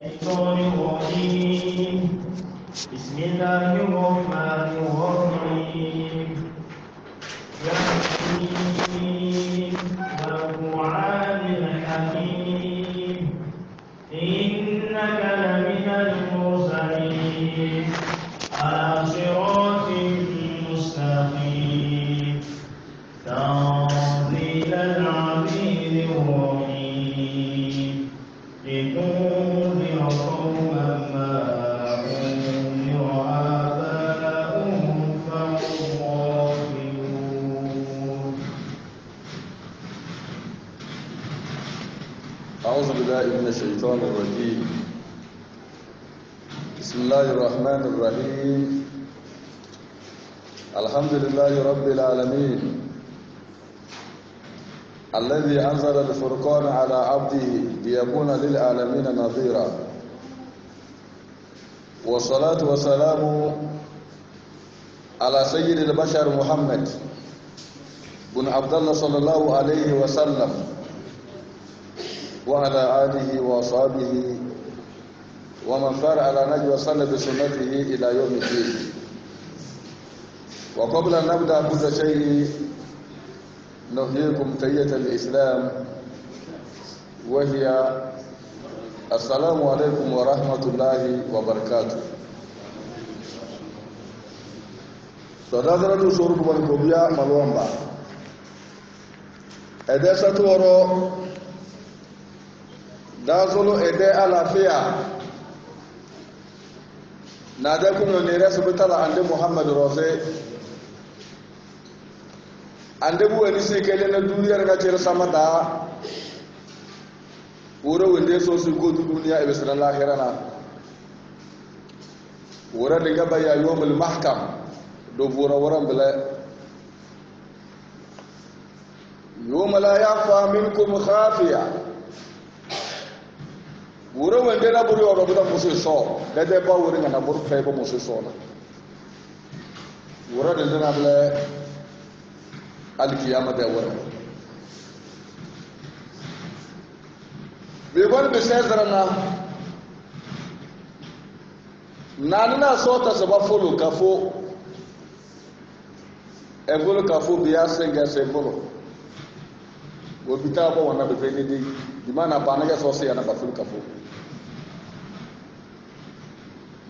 الشيطان الرجيم. بسم الله الرحمن الرحيم. ياسين والقرآن الحكيم إنك لمن المرسلين على صراط مستقيم تنزيل العزيز الرحيم لتنذر قوما ما أنذر آباؤهم فهم غافلون. أعوذ بالله من الشيطان الرجيم. بسم الله الرحمن الرحيم. الحمد لله رب العالمين الذي أنزل الفرقان على عبده ليكون للعالمين نظيرا، والصلاة والسلام على سيد البشر محمد بن عبد الله صلى الله عليه وسلم وعلى آله وصحبه ومن سار على نهجه وصلى بسنته إلى يوم الدين. وقبل أن نبدأ كل شيء نحييكم تحية الإسلام وهي السلام عليكم ورحمة الله وبركاته. صدادرة سورة والكوبيا ملومبا إذا ستورو دازولو إذا ألافيا نادكم يونيرس بتلا عند محمد روزي ande bu wani sai kai na duniya ga ce sama da wuro wanda so su go duniya ibe sanan lahirana wuro da gaba ya yawmul mahkam do wuro wuran bala yawma la yafa minkum khafiya wuro wanda na buri wa budan musu so da da ba wurin na buru kai ba musu so na wuro da na bala alkiyama da wara be gon be sezarana nanina sota saba folo kafo e folo kafo biya senga sembolo wo bita bo wana be feni di dimana banaga so se yana ba folo kafo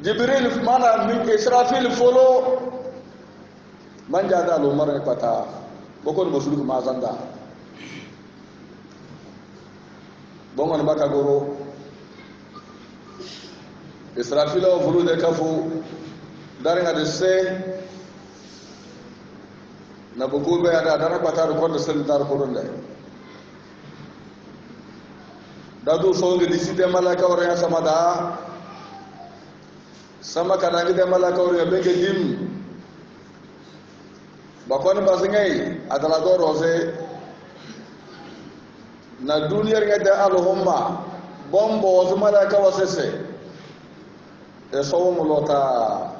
jibril mana min israfil folo manja da lo mara pata bokon bosuluk mazanda bongon baka goro israfila vulu de kafu daringa de se na bogobe ada dana patar ko de sel dar ko donde dadu songe disite malaka wara samada sama kanangi de malaka wara benge dim bakon basingai adalah dorose na duniyar ngada alhumma bombo zumala ka wasese e sawo mulota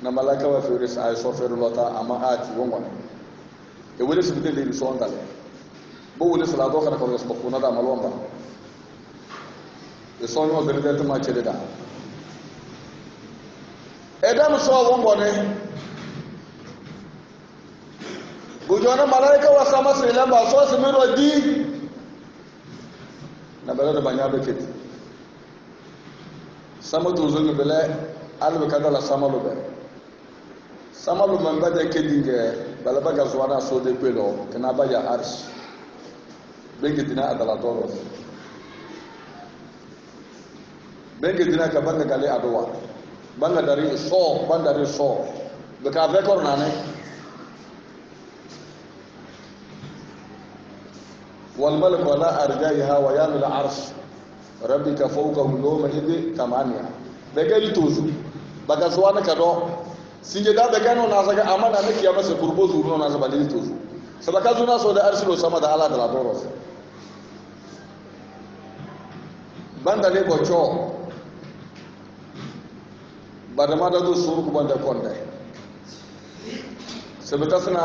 na malaka wa firis ay soferu lota ama ati wongon e wele su bidel ni so ndale bo wele sala do kana ko resbokuna da malomba e so no berde ma cheleda edam so wongone bujona malaika wa sama sila ba so se mero di na bala da banya beke sama to zungu bele albe kadala sama lo be sama lo man bada ke dinge bala baga zuwana so de pelo kana ba ya arsh benge dina adala doro benge dina ka banga gale adwa banga dari so bandari so be ka ve kornane والملك ولا أرجائها ويام العرش ربك فوقه يومئذ ثمانية بقى توزو بقى سوانا كدو سيجدا بقى نو ناسا أمانا نكيا مسا كربوزو نو ناسا بدي توزو سبقى زونا سودا أرسلو سما دا الله دلا دوروس باندا لي بوچو badama da do suru kubanda konde sebetasna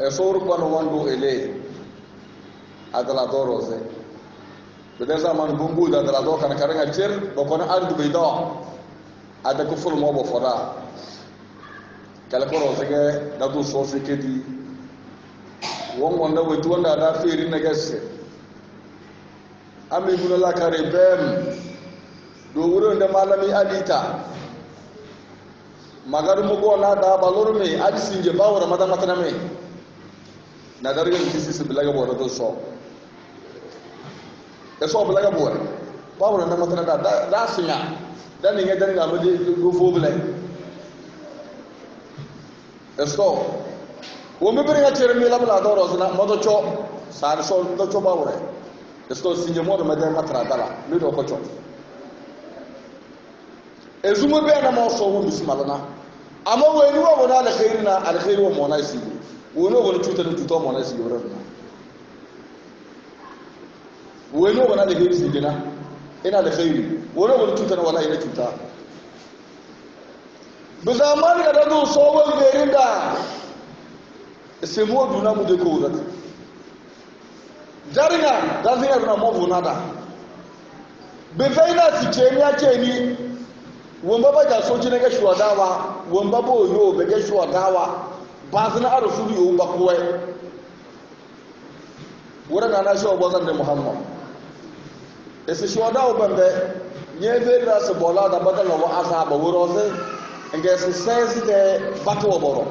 e suru kwano wando ele adala dorose bida zaman bumbu da do kan karanga cer bo kono ardu be do ada ko ful mo bo fora kala ko rosege da du so se kedi won wonda wetu wonda da feri na gesse ami bula la kare bem do wuro da malami adita magar mu go na da balor me aji sinje bawra madan matana me na darga kisi se bilaga bo do so eso bilaga bo bawra na matana da sinya dan ni ngadan ga mede go fo bilay eso wo me bere ngacere mi labla do rozna modo cho sar so do cho bawra eso sinje modo madan matara dala mi do ko cho ezumo be na mo so wo bismalana ama weni wo wona al khairina al khairu mo na si wono wona tuta mo na si yoro na weni wo wona al khairu si dina ina al khairu wono wona tuta wala ina tuta bi zaman ga da so wo berinda se mo duna mu de ko wura jarinya da zai na mo wona da be faina ti chemi acheni wamba ba ja soji na ga shuwadawa wamba bo yo be ga shuwadawa ba zana arusulu yo ba kowe wora na shi obozan da muhammad ese shuwadawa bande nye be da se bola da badala wa asaba woro se nge se sense de bato boro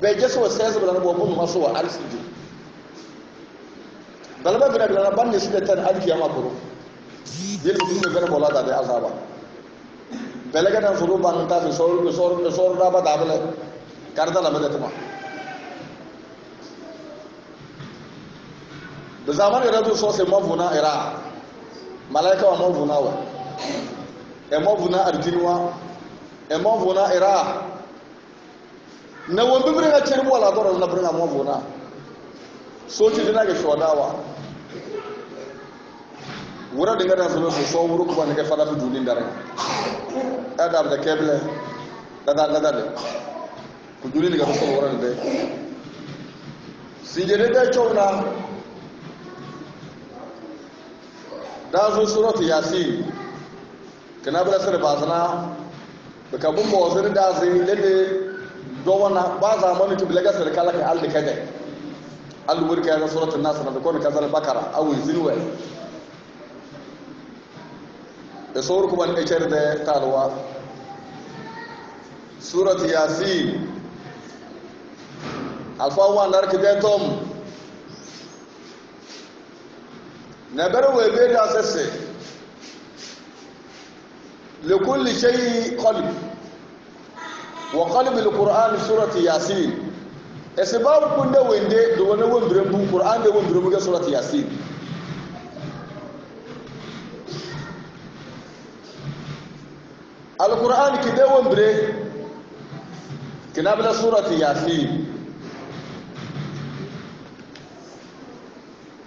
be je so sense bala bo bo maso wa alsidi dalba bina bina ban ne shi tan alkiyama kuro yel bi ne bola da be asaba belega dan suru banta sor da ba dabale karda la mede tuma da zaman iradu so se mavuna ira malaika wa mavuna wa e mavuna arjinwa e mavuna ira na won bibre ga cermu wala doro na bringa mavuna so ci dina ga shodawa wura dinga dan so wuru ko ban ga fada tu dulin dare adab da keble da ku dulin ga so wuran de sijere da chona da zo surat yasin kana bala sar bazana da kabun mawazir da zai lele do wana ba za mu tu bilaga sar kala ka alde kade allu burka ga surat an-nas da ko ka zal bakara aw zinwa da saur kuma ne cer da talwa surat yasin alfa wa nar ke tom na barwe be da sesse li kulli shay qalb wa qalb alquran surat yasin esbab kunde wende do wona wondure bu qur'an de wondure bu surat yasin القرآن كده ومبره كنابلا سورة ياسين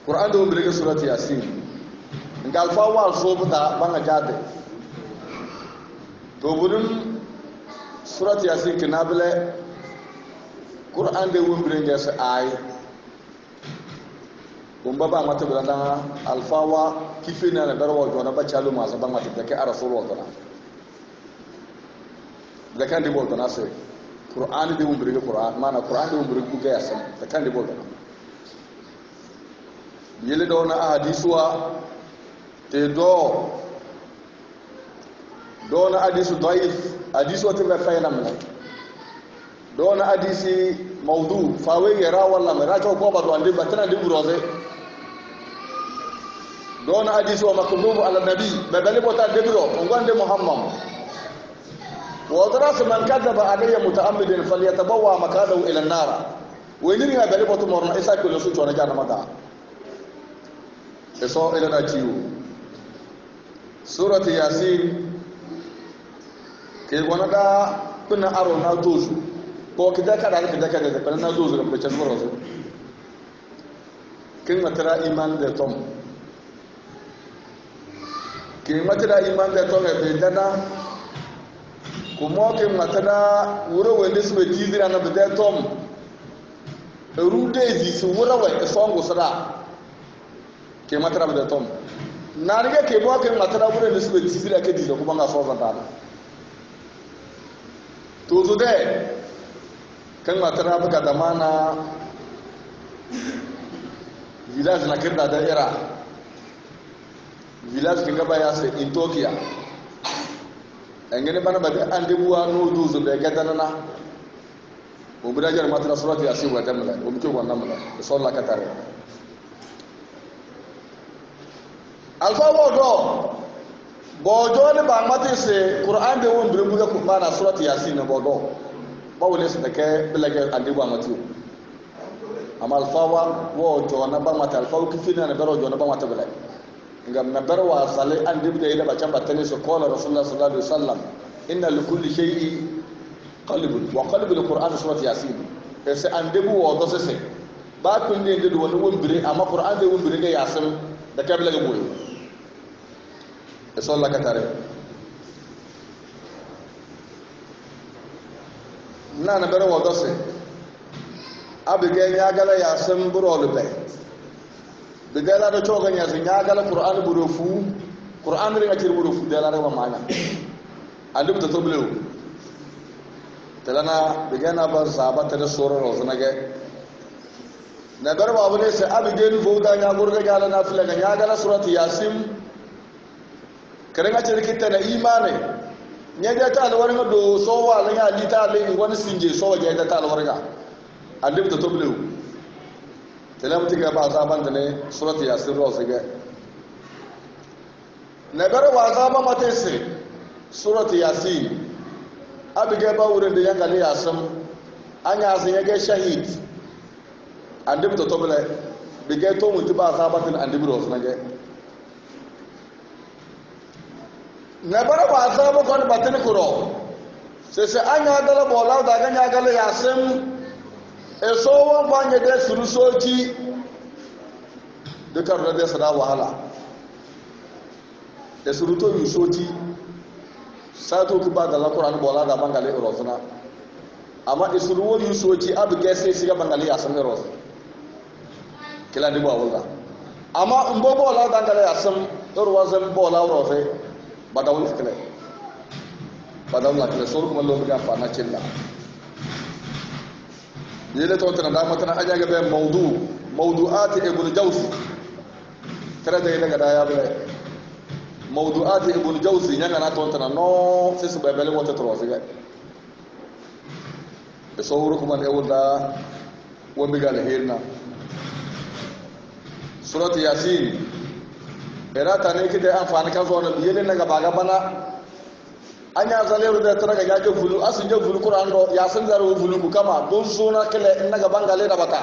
القرآن ده ومبره سورة ياسين قال فاوال صوبتا بانا جاده توبرم سورة ياسين كنابلا القرآن ده ومبره جاس آي ومبابا ماتبلا الفاوا كيفنا نبروا جوانا بچالو مازا بانا ماتبلا كي أرسول وطنا da kan di bolta na sai qur'ani di umbrige qur'an mana qur'an di umbrige ku ga yasam da kan di bolta yele do na hadisuwa te do na hadisu daif hadisu te ba fayna mun do na hadisi mawdu fawe yara walla marajo ko ba do ande batana di buroze do na hadisu makdhub ala nabi ba bale bota de biro ngande muhammad وَدَرَسَ مَنْ كَذَبَ عَلَيَّ مُتَعَمِّدًا فَلْيَتَبَوَّأْ مَقْعَدَهُ إِلَى النَّارِ وَيْنِرِي ما بلغت مورنا إسا كل سوچ وانا جانا مدا إسو إلى ناجيو سورة ياسين كي وانا دا كنا أرو نادوزو كو كده كده كنا نادوزو لما بيشن مرزو كي مترا إيمان ده توم كي مترا إيمان ده توم بيدنا kumo ke matana wuro wende su be tizira na bede tom rude zi su wuro we songo sada ke matara bede tom narige ke bo ke matara bure ne sube tisira ke dizo ko banga so zantana to zude kan matara baka da mana village na kirda da era village ke gaba ya se in Tokyo engene bana baga ande buwa no duzo be gadanana o birajar matara surati yasin wa tamla o mito wannan mala sallah ka tare alfa wodo bojo ne ba mate se qur'an de won birin buga bana surati yasin na bodo ba wole se take bilage ande buwa mate amma alfa wodo na ba mate alfa kifina na baro jo na ba mate bilage ngam na barwa sale ande bi da ba chamba tane so qala rasulullah sallallahu alaihi wasallam inna likulli shay'in qalbun wa qalbul qur'an surati yasin ese ande bu wodo se ba kun ne de woni won bire amma qur'an de won bire ga yasin da kabla ga boye eso la katare na bere wodo se abige ya gala yasin burolu be bigala da choga nya sin ya gala qur'an burufu qur'an ringa tir burufu da la rewa mana adub ta toblew talana bigana ba sabata da sura rozna ga na bar babu ne sai abige ni boda nya gurga gala na fila nya gala surati yasin karanga cirkita na imane nya da ta alwarin do so wa lan ya lita le wani sinje so wa ga ta alwarin adub ta toblew telamti ga ba zaban da ne surati yasin ro sai ga na bar wa zaba mate sai surati yasin abige ba wurin da yanga ne yasin anya san ya ga shahid andib to tobele bige to mun ba zabatin andib ro sai ga na bar wa zaba kon batin kuro sai anya dala bola da ganya gale yasin eso wan banye de surusoji duka da sada wahala da suruto yusoji sato ku ba da alquran bola da bangale rozuna amma isuruwo yusoji abu gese siga bangale ya san roz kila ndi ba wala amma mbo bola da bangale ya san rozan bola roze badawul kile badawul kile suru kuma lo ga fa na cilla yele to tana da matana aja ga be mawdu'at ibn jawzi tara da daga da ya be mawdu'at ibn jawzi nyanga na to tana no sai su bebele wata to siga e so wuro kuma ne wanda wambi gal hirna surat yasin era ta ne kide amfani kan zo na yele naga baga bana anya zaleru da taraga yaje fulu asin je fulu qur'an do ya san zaro fulu ku kama don sona kele naga bangale da baka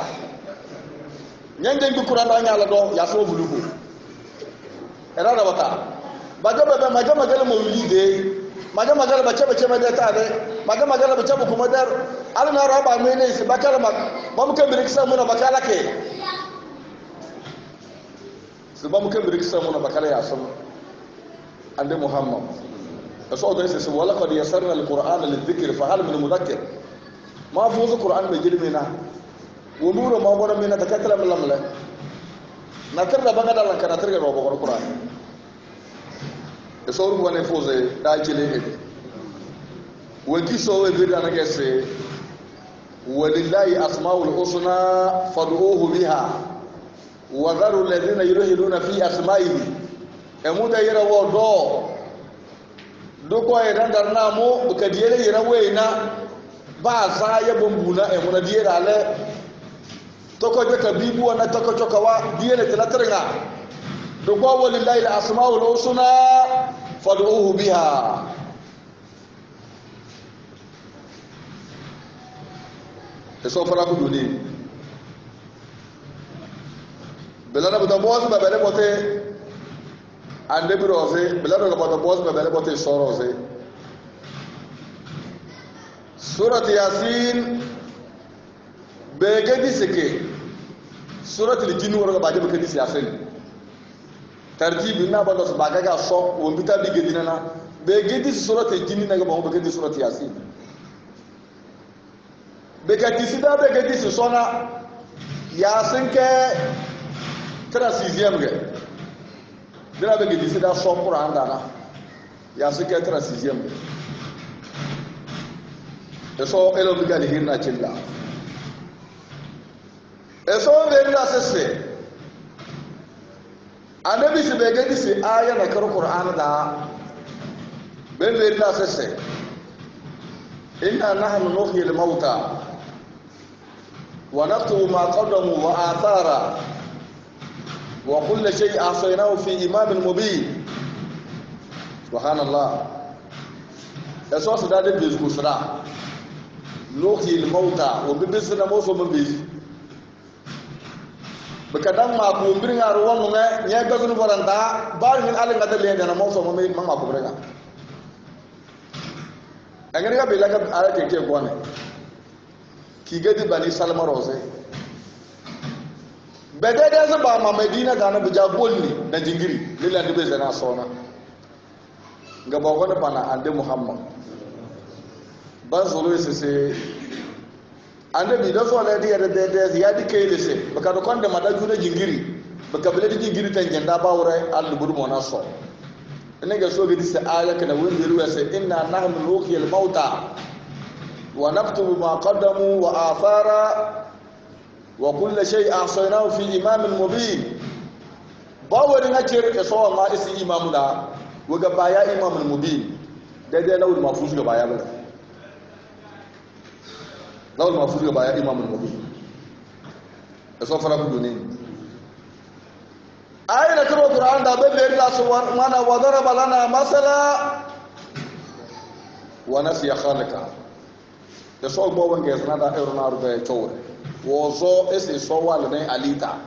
nyande ngi qur'an do anya la do ya so fulu ku era da baka baga baba maga magala mawlide maga magala bace bace ma da ta de maga magala bace ku kuma dar alna raba me ne su bakala ba mu kan biriksa muna bakala ke su ba mu kan biriksa muna bakala ya san ande muhammad فصوت يسس ولقد يسرنا القرآن للذكر فهل من مذكر ما فوز القرآن بجرمنا ونور ما بنا منا تكتل من لمله نكر بغدا لك نترجع روبو القرآن يسور بنا فوز داجله وكي سوى بيرنا كسي ولله أسماء الحسنى فادعوه بها وذروا الذين يلحدون في أسمائه أمود يروا دو doko idan darna mo buka diere yira weina ba za ya bambuna e mona diere ale toko je ka bibu wana toko chokawa diere telatranga doko walillahi al-asmaul husna fad'uhu biha eso fara ku duni belana bu da boz ba bele bote ande birose belado ga bodo boz be bele bote sorose surat yasin be gedi seke surat al-jinn wora ba de be gedi yasin tartib na bodo so baga ga so won bita bi gedi na be gedi surat al-jinn na ga bo be gedi surat yasin be gedi sida be gedi sona yasin ke 36e ga dira be gidi da so Qur'an da na ya su ke tra sixième e so elo bi gali hirna cilla e so be la sese annabi se be gadi se aya na kar Qur'an da be la sese inna nahnu nuhyi al-mauta wa naktubu ma qaddamu wa athara wa kullu shay'in ahsaynahu fi imamin mubin subhanallah eso so dade bezku sura nuhyi al-mauta wa bibisna moso mbizi bakadan ma ko mbirnga ruwan ne nya gazunu baranda bar min alin ngada le na moso mo ma ko brega angere ga belaga ara ke gone ki gadi bani salma rose bedede za ba ma medina ga na buja bolni na jingiri lila de be zana sona ga ba gona bana ande muhammad ban zolo se ande bi da so la di de ya di kay lese baka do konde mada juna jingiri baka bele di jingiri tan jenda ba wure al budu mona so ene ga so gidi se aya kana windi ruwa se inna nahnu nuhyi al mauta wa naktubu ma qaddamu wa athara wa kullu shay ahsaynahu fi imamin mubin ba wani ngakere ke so ma isi imamu da waga baya imamul mubin daidai lawul mafuz ga baya bala lawul mafuz ga baya imamul mubin so fara ku ne ayina karo qur'an da be la so mana wa daraba lana masala wa nasiya khalaqa da so bo wanga sana da erona ruba tawre wo zo ese so wala ne alita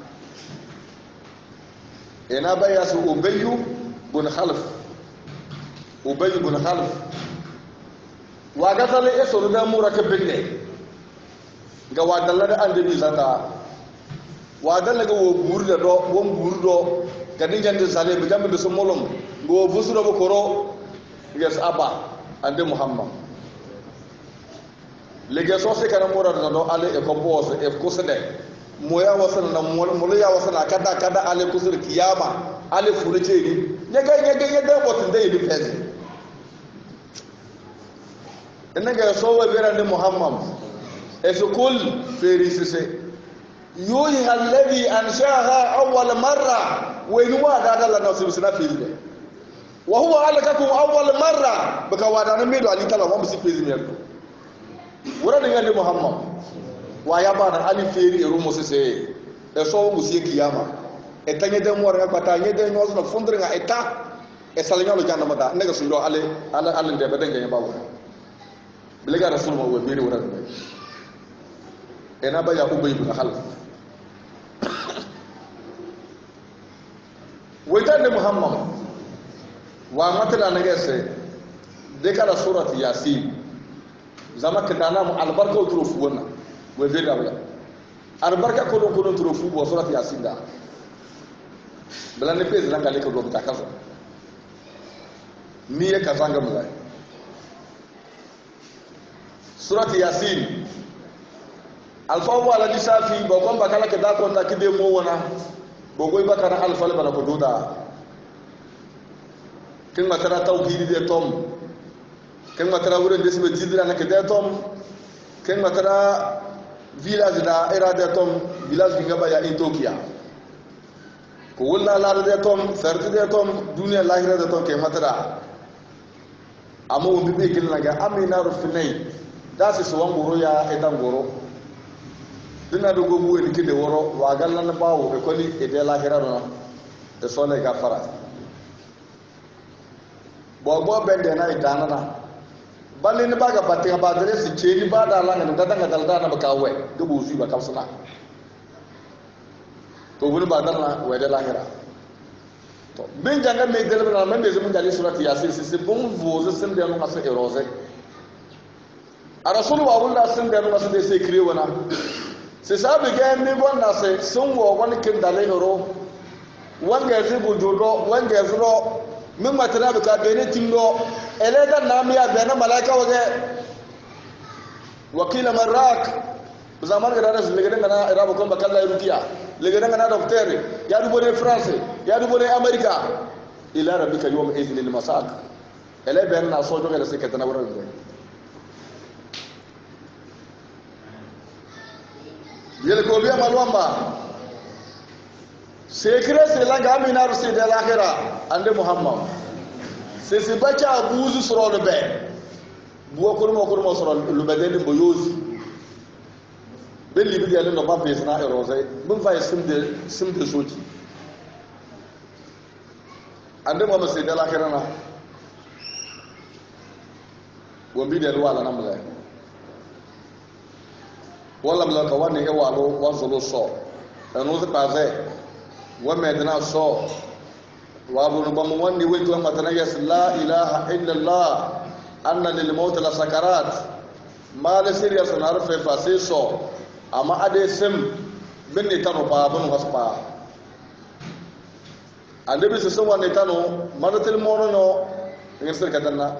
ina baya su ubayyu bin khalf ubayyu bin khalf wa ga tale eso da muraka binne ga wadalla da annabi zata wadalla ga wo burda do won burdo ga dinjande sale be jambe so molom go busuro bo koro yes aba ande muhammad lege so se kana mura do ale e ko boss e ko sede moya wasana na molo ya wasana kada ale kusur kiyama ale furece ni nyega da botin dai bi fezi enga so wa bera ande muhammad e so kul ferisise yuhi alladhi anshaha awwal marra wa inwa dadalla nasib sina fezi wa huwa alakakum awwal marra baka wadana medo ali tala wa musi fezi ne wura da ngale muhammad wa ya bana ali feri e rumo sese e so musi kiyama e tanye de mo ra pata nye de no so fundre nga eta e salnya lo janna mata nega sundo ale de be denga bawo bilega rasul mo we biri wura e na ba ya ubay ibn khalaf waytan muhammad wa matala nagese de kala surati yasin zama kadana mu albarka turufu wannan we biri abla albarka ko don turufu bo surati yasin da balane pez nanga leko do takazo miye kazanga mulai surati yasin alfawu ala lisafi bo komba kala ke da ko ta kide mo wana bo goy bakara alfal bana ko doda kin matara tawhid de tom kin matara wurin da sibe jidira na ke de tom kin matara village da era de tom village bi ngaba ya Ethiopia ko wala la de tom sarti de tom dunia lahira de tom ke matara amo bibe kin laga amina rufinai da su so wangoro ya etan goro dina do go buwe dikide woro wa gallan bawo be koli e de lahira no de sole gafara bo bende na idana na balin baga batte ba dare su ce ni ba da langa da danga dalda na baka we dubu su ba kalsuna to bulu ba dalla we de lahira to bin janga me de na men be zumun dali surati yasin se bon voze sem de no asa erose a rasul wa wala sem de no asa de se kriye wana se sabe ga ni bon na se sun wo wani kin dale horo wanga zibu jodo wanga zuro min matana bika bene tindo eleda namiya bene malaika waje wakila marak zaman ga dana legeden na irabo kon bakalla rukiya legeden na docteur ya dubo ne france ya dubo ne america ila rabbika yawma idhin al masaq ele ben na so joge se ketana wara be yele ko biya malwamba sekre se langa mina rusi de l'akhirah ande muhammad se se bacha abuzu soro de be buwa kurmo soro lu be de boyozi belli bi de no ba pe sana erose bun fa simde soki ande muhammad se de l'akhirah na wambi de wala namle wala bla ka wani e walo wazolo so anu se paze wa medna so wa bu no bamu wani wetu matana yas la ilaha illa allah anna lil maut la sakarat ma la serious na arfe fa se so ama ade sem binni tano pa bunu waspa ande bi se so wani tano maratil mono no ngir katanna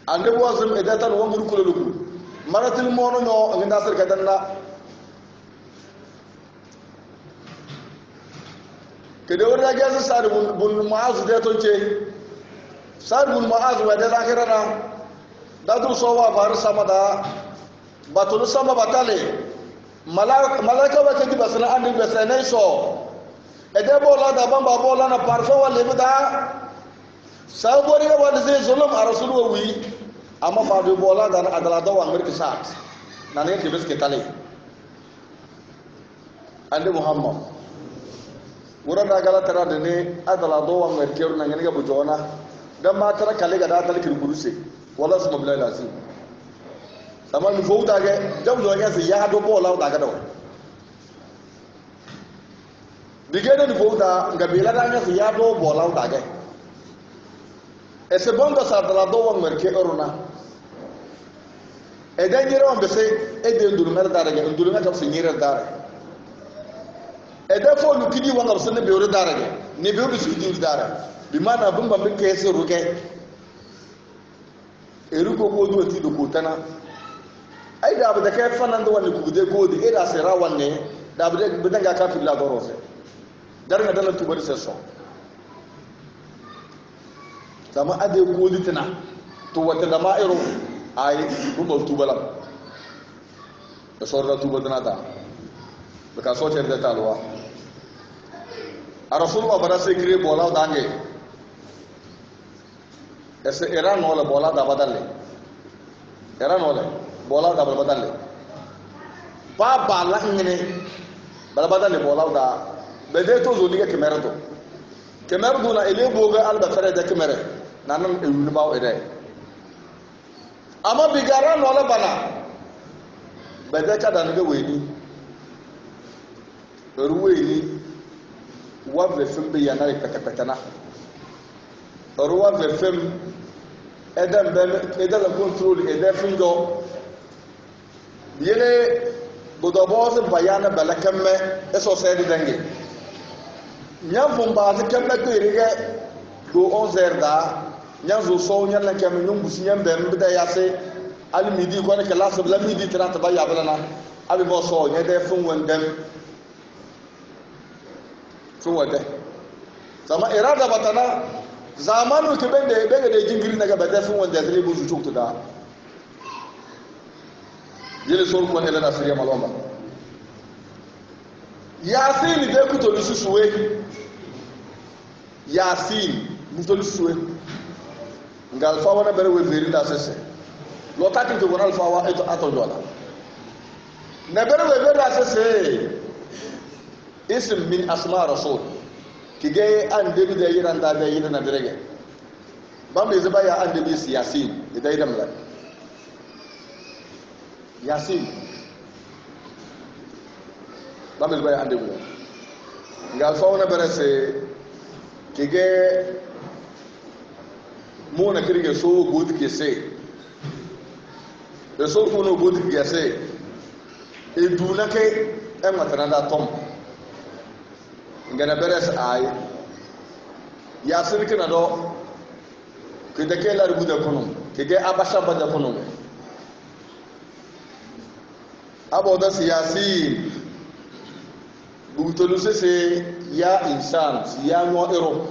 ande bo azum edatan wa ngir kululuku maratil mono no nginda sir katanna kede wala gaza sar bun muaz de tonche sar bun muaz wa de akhirana dadu sowa bar samada batul sama batale malaka wa kedi basna andi besane so ede bola da bamba bola na parfo wa lebda sabori wa de zulum rasul wa wi amma fa do bola da adala da wa mirki sat nane ke bes ke tale ande muhammad wura da gala tara da ne adala do wa mirki ru nan ga bujona dan ma tara kale ga da tal kirkuruse wala su mabla lazim amma mi fo da ga jaw do ya se ya do bola da ga da dige ne fo da ga bela da ya se ya do bola da ga ese bonga sa adala do wa mirki uruna eden yere on bese ede ndurmer darage ndurmer kam sinyere dare ede fo lu kidi wonga so ne bewre darage ne bewre su kidi dare bi mana bumba be kese ruke eruko ko do ti do ko tana ai da ba da kai fanan da wani kugude ko di ida sera wanne da ba da ga ka filla goro se dar ga dalan tubar se so sama ade ko di tana to wata da ma'iro ay rumbo tubalam e sorda tubadnata be ka soter de talwa a rasulullah bara se kire bola dange ese iran wala bola da badalle iran wala bola da badalle ba bala ngene bala badalle bola da be de to zoliga kemerado na ele boga alba fere de kemere nanan e wulu bawo ede ama bigara no la bana bede ka dan ga weni ruweni wa ve fem be yana re pekapetana ruwa ve fem edam be edala control ede fingo yele bodo boss bayana balakamme eso sedi dange nyam fumba te kemla ko irige do 11h da nyanzo so nyalla kam nyum busi nyambe mbida yase al midi ko ne kala so la midi 30 ba ya bala na abi bo so nyede fun wondem fun wode sama irada batana zamanu ke bende bege de jingiri naga bade fun wonde zeli bu zutuk da yele so ko ne la nasriya maloma yasin de ku to lusuwe yasin bu to lusuwe ngal fa wana bere we veri da sese lo takin to gonal fa wa eto ato dola na bere we veri da sese ism min asma rasul kige an debi da yiran da yina na direge ba me zaba ya an debi yasin idai da mala yasin ba me zaba ya an debi ngal fa wana bere se kige mona kirge so godi ke se de so ko no godi ke se e duna ke e matana da tom ngana beres ay ya sir kana do ke de ke la rubu de kono ke ge abasha ba de kono abo da siyasi bu to lu se ya insan ya no ero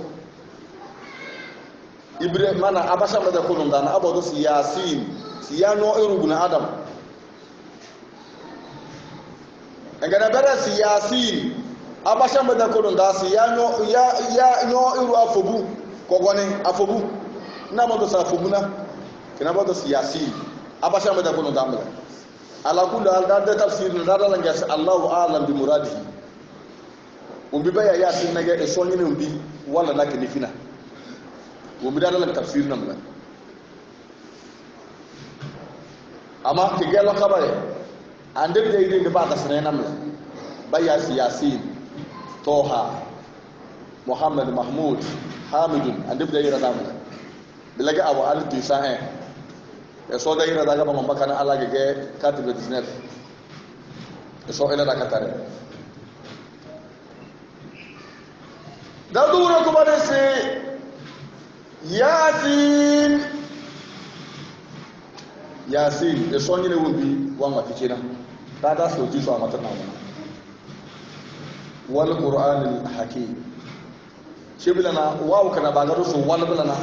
ibre mana abasha mada kunun dana abodo si yasin si yano iruguna adam engana bera si yasin abasha mada kunun da si yano ya no iru afobu kogone afobu na modo sa afobu na kina bodo si yasin abasha mada kunun da mala ala kullu al da tafsir na da lan gas Allahu a'lam bi muradihi umbi baya yasin naga e sonyi ne umbi wala nakini fina umbi da lan tafsir na mala ama ke gelo kabare ande de ide de bada sene namla baya yasin toha muhammad mahmud hamid ande de ira namla bilaga abu al tisahe e so da ira daga mamba kana ala ge katbe disnet e so ila da katare da duro ko bade se yasin e so nyine wumbi wanga tikina da so ji so amata na wal qur'anil hakim shibilana waw kana bagaro so wal bilana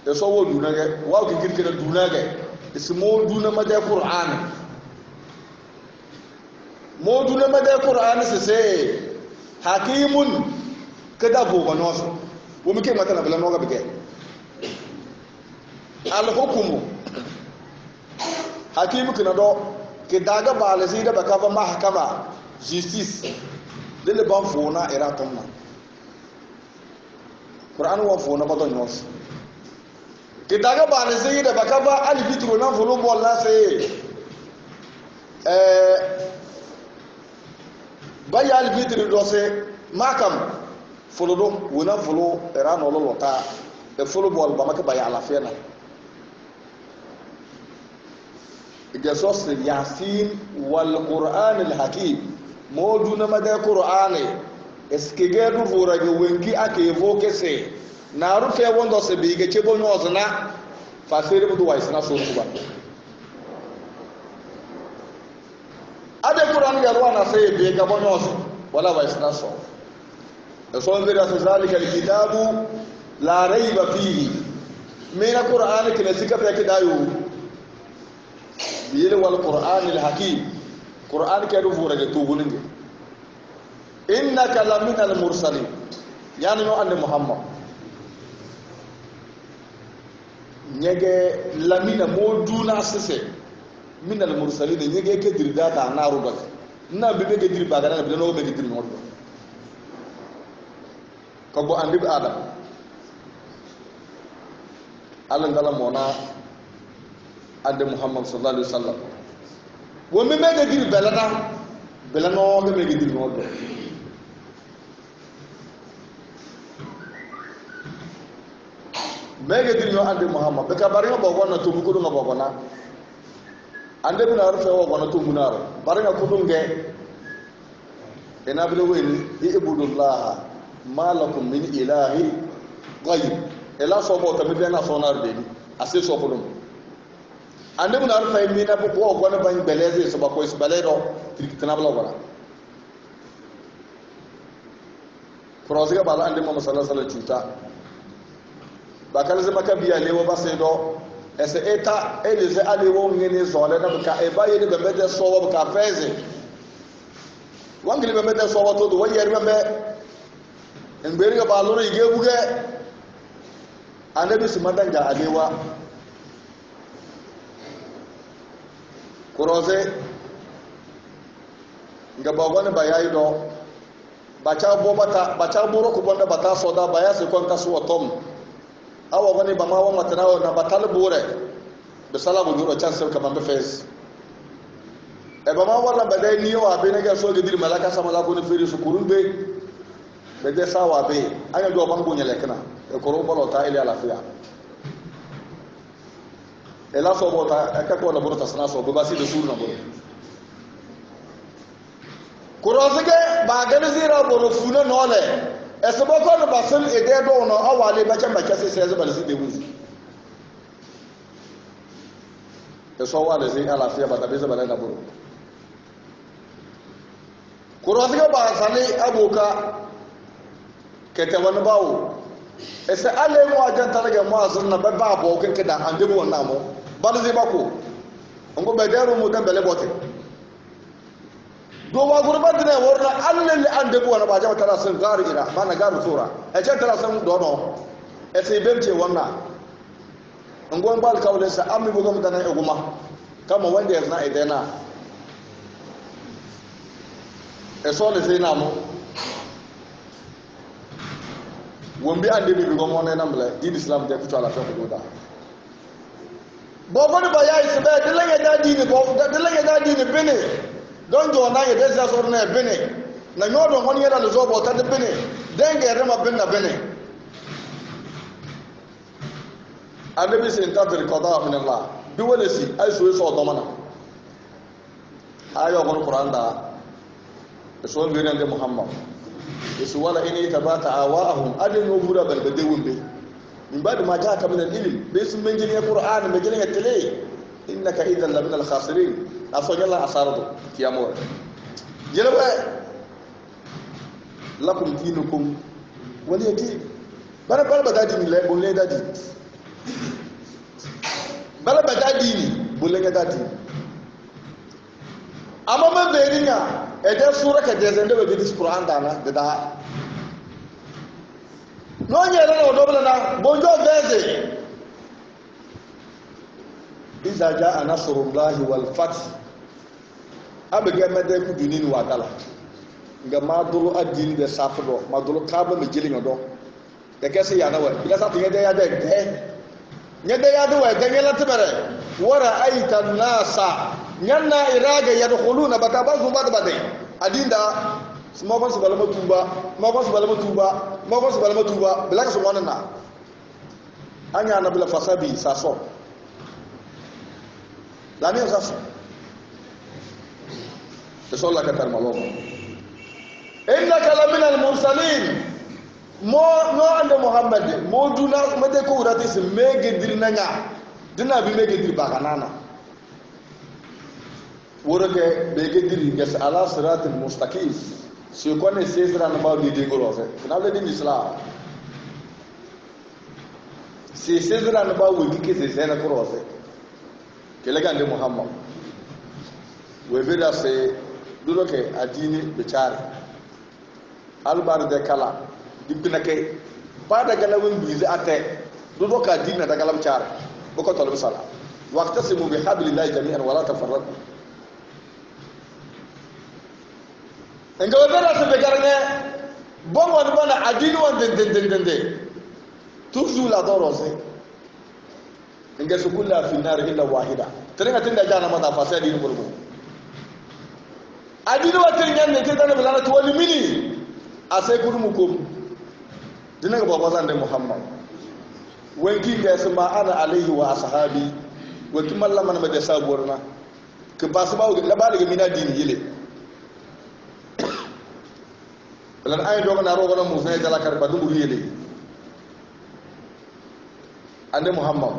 e so wo dunage waw ki girkina dunage ismo duna made qur'an mo duna made qur'an se hakimun kada bogo noso wo mi ke mata na bilano ga bige al hukmu hakimu kana do ke daga balazi da baka ba mahkama justice dele ban fona era tonna qur'an wa fona ba don nos ke daga balazi da baka ba albitro na folo bol na se baya albitro do se makam folo do wona folo era no lo lota e folo bol ba maka baya ala fena jasos yasin wal qur'an al hakim moduna mada qur'ani eske gedu vorage wenki ake evoke se na rufe wondo se bige chebo nyozna fa fere budu waisna so tuba ade qur'an ya ruwana se be ga bonyoz wala waisna so so ngira zalika al kitabu la rayba fihi mena qur'an kile sikabe kidayo biyele wal qur'anil hakim qur'an ke do furage to bulinge innaka laminal mursalin yani no ande muhammad nyege lamina moduna sese minal mursalin nyege ke dirda ta naru bak na be ke dirba ga na be no be ke dirno do ko bo andi adam Allah ngala mona ande muhammad sallallahu alaihi wasallam wo me me dir belano me me dir no do me ge dir no ande muhammad be ka bari ngo bogona to bu ko do ngo bogona ande bi na rufe wo gona to munaro bari nga ko dunge ena bi weni ibudullah malakum min ilahi ghayr ela so bo tambe na so nar de ase so ko dum ande mun arfa mina bu ko gona ban beleze so ba ko is baledo trikitana bla wala proziga bala ande mo sallallahu alaihi wasallam ba kala zama ka biya lewo ba sai do ese eta eleze alewo ngene zole na ka e baye de bemede so wa ka feze wangili bemede so wa to do wayer bembe engberi ga baloro ige buge ande bi su madanga alewa kuroze nga bagone bayayi do bacha boro ko bonda bata soda baya se kon kasu otom awa goni ba ma wa matanawo na batal bore be sala go duro chance ka bambe fez e ba ma wala badai ni yo abe ne ga so ge dir malaka sama la ko ne feri su kurumbe be de sawa be anya do ban bonya lekna e ko ro bolo ta ile ala fiya ela so bota aka ko na bota sana so ba si de sur na bolo kurozige ba ga ni zira bolo funa nole esebo ko no basel ede do no awale ba chamba kase se ba si de buzi eso wale zin ala fiya ba ta be za ba na bolo kurozige ba sani aboka kete wani bawo ese ale mu ajanta daga mu azun na ba bo ken keda ande bo na mo balzi bako ngo be deru mu dan bele bote do wa gurba dine worna alle li ande bo na ba jama tara sun gari ira bana garu sura e ce tara sun do no e sai bemce wannan ngo bal kawle sa ammi bo gam dana e guma kama wanda ya zna idena e so le sai na mo wombi ande bi go mo ne namle din islam de kuto ala fa ko da bo ko ni ba ya isbe de la ya da din bo de la ya da din bene don jo na ya de sa so na bene na nyodo hon yela le zo bo ta de bene denge rema bene bene ande bi sin ta de qada min allah bi wala si ay so do mana ayo ko qur'an da so bi ne muhammad yesu wala ini tabata awaahum adin wura balbade wumbe min ba'd ma ja'aka min al-ilm bisun min jini qur'an min jini tele innaka idhan la min al-khasirin asajalla asaradu kiyamor jelaba lakum dinukum waliyati bara badadi min la bolle dadi bara badadi ni bolle dadi amma man berinya ede sura ka jezende be dis qur'an dana da no nyere no dobla na bonjo veze iza jaa nasrullahi wal fath abege mede ku dinin wa dala nga madulu adin de safdo madulu kaba me jeli ngodo de kesse ya na wa bila sa tinga de ya de nyede ya de wa de ngela tibere wara aita nasa nyanna iraga yadkhuluna bakabazu badbade adinda smoko su balama tuba bilaka su wanana anya na bila fasabi saso la mia saso eso la katar malo innaka la min al mursalin mo no ande muhammad mo duna mede ko urati se mege dirnanya dina bi mege dir bakanana woroke bege diri ges ala siratul mustaqim si kone sesra na ba di dingoro fe na le din islam si sesra na ba wodi ke sesra ko rofe kele gande muhammad we beda se duroke adini bichare albar de kala dibina ke ba daga lawin bizi ate duroka adini daga lam chare boko tolo sala waqtasimu bihablillahi jami'an wala tafarraqu nga wabera se begarne bongo ni bana adini wan den toujours la dorose nga sukulla fi nar illa wahida tenga tinda jana mata fasadi ni burbu adini wa tenga ne tedana bilana to wali mini asay kudumu ko dinga baba zande muhammad wanki ga sama ana alaihi wa ashabi wa kimalla man ma da sabuwarna ke basu bawo la baliga mina dini yile lan ay doga na rogo na mu fe dala kar ba dungu yele ande muhammad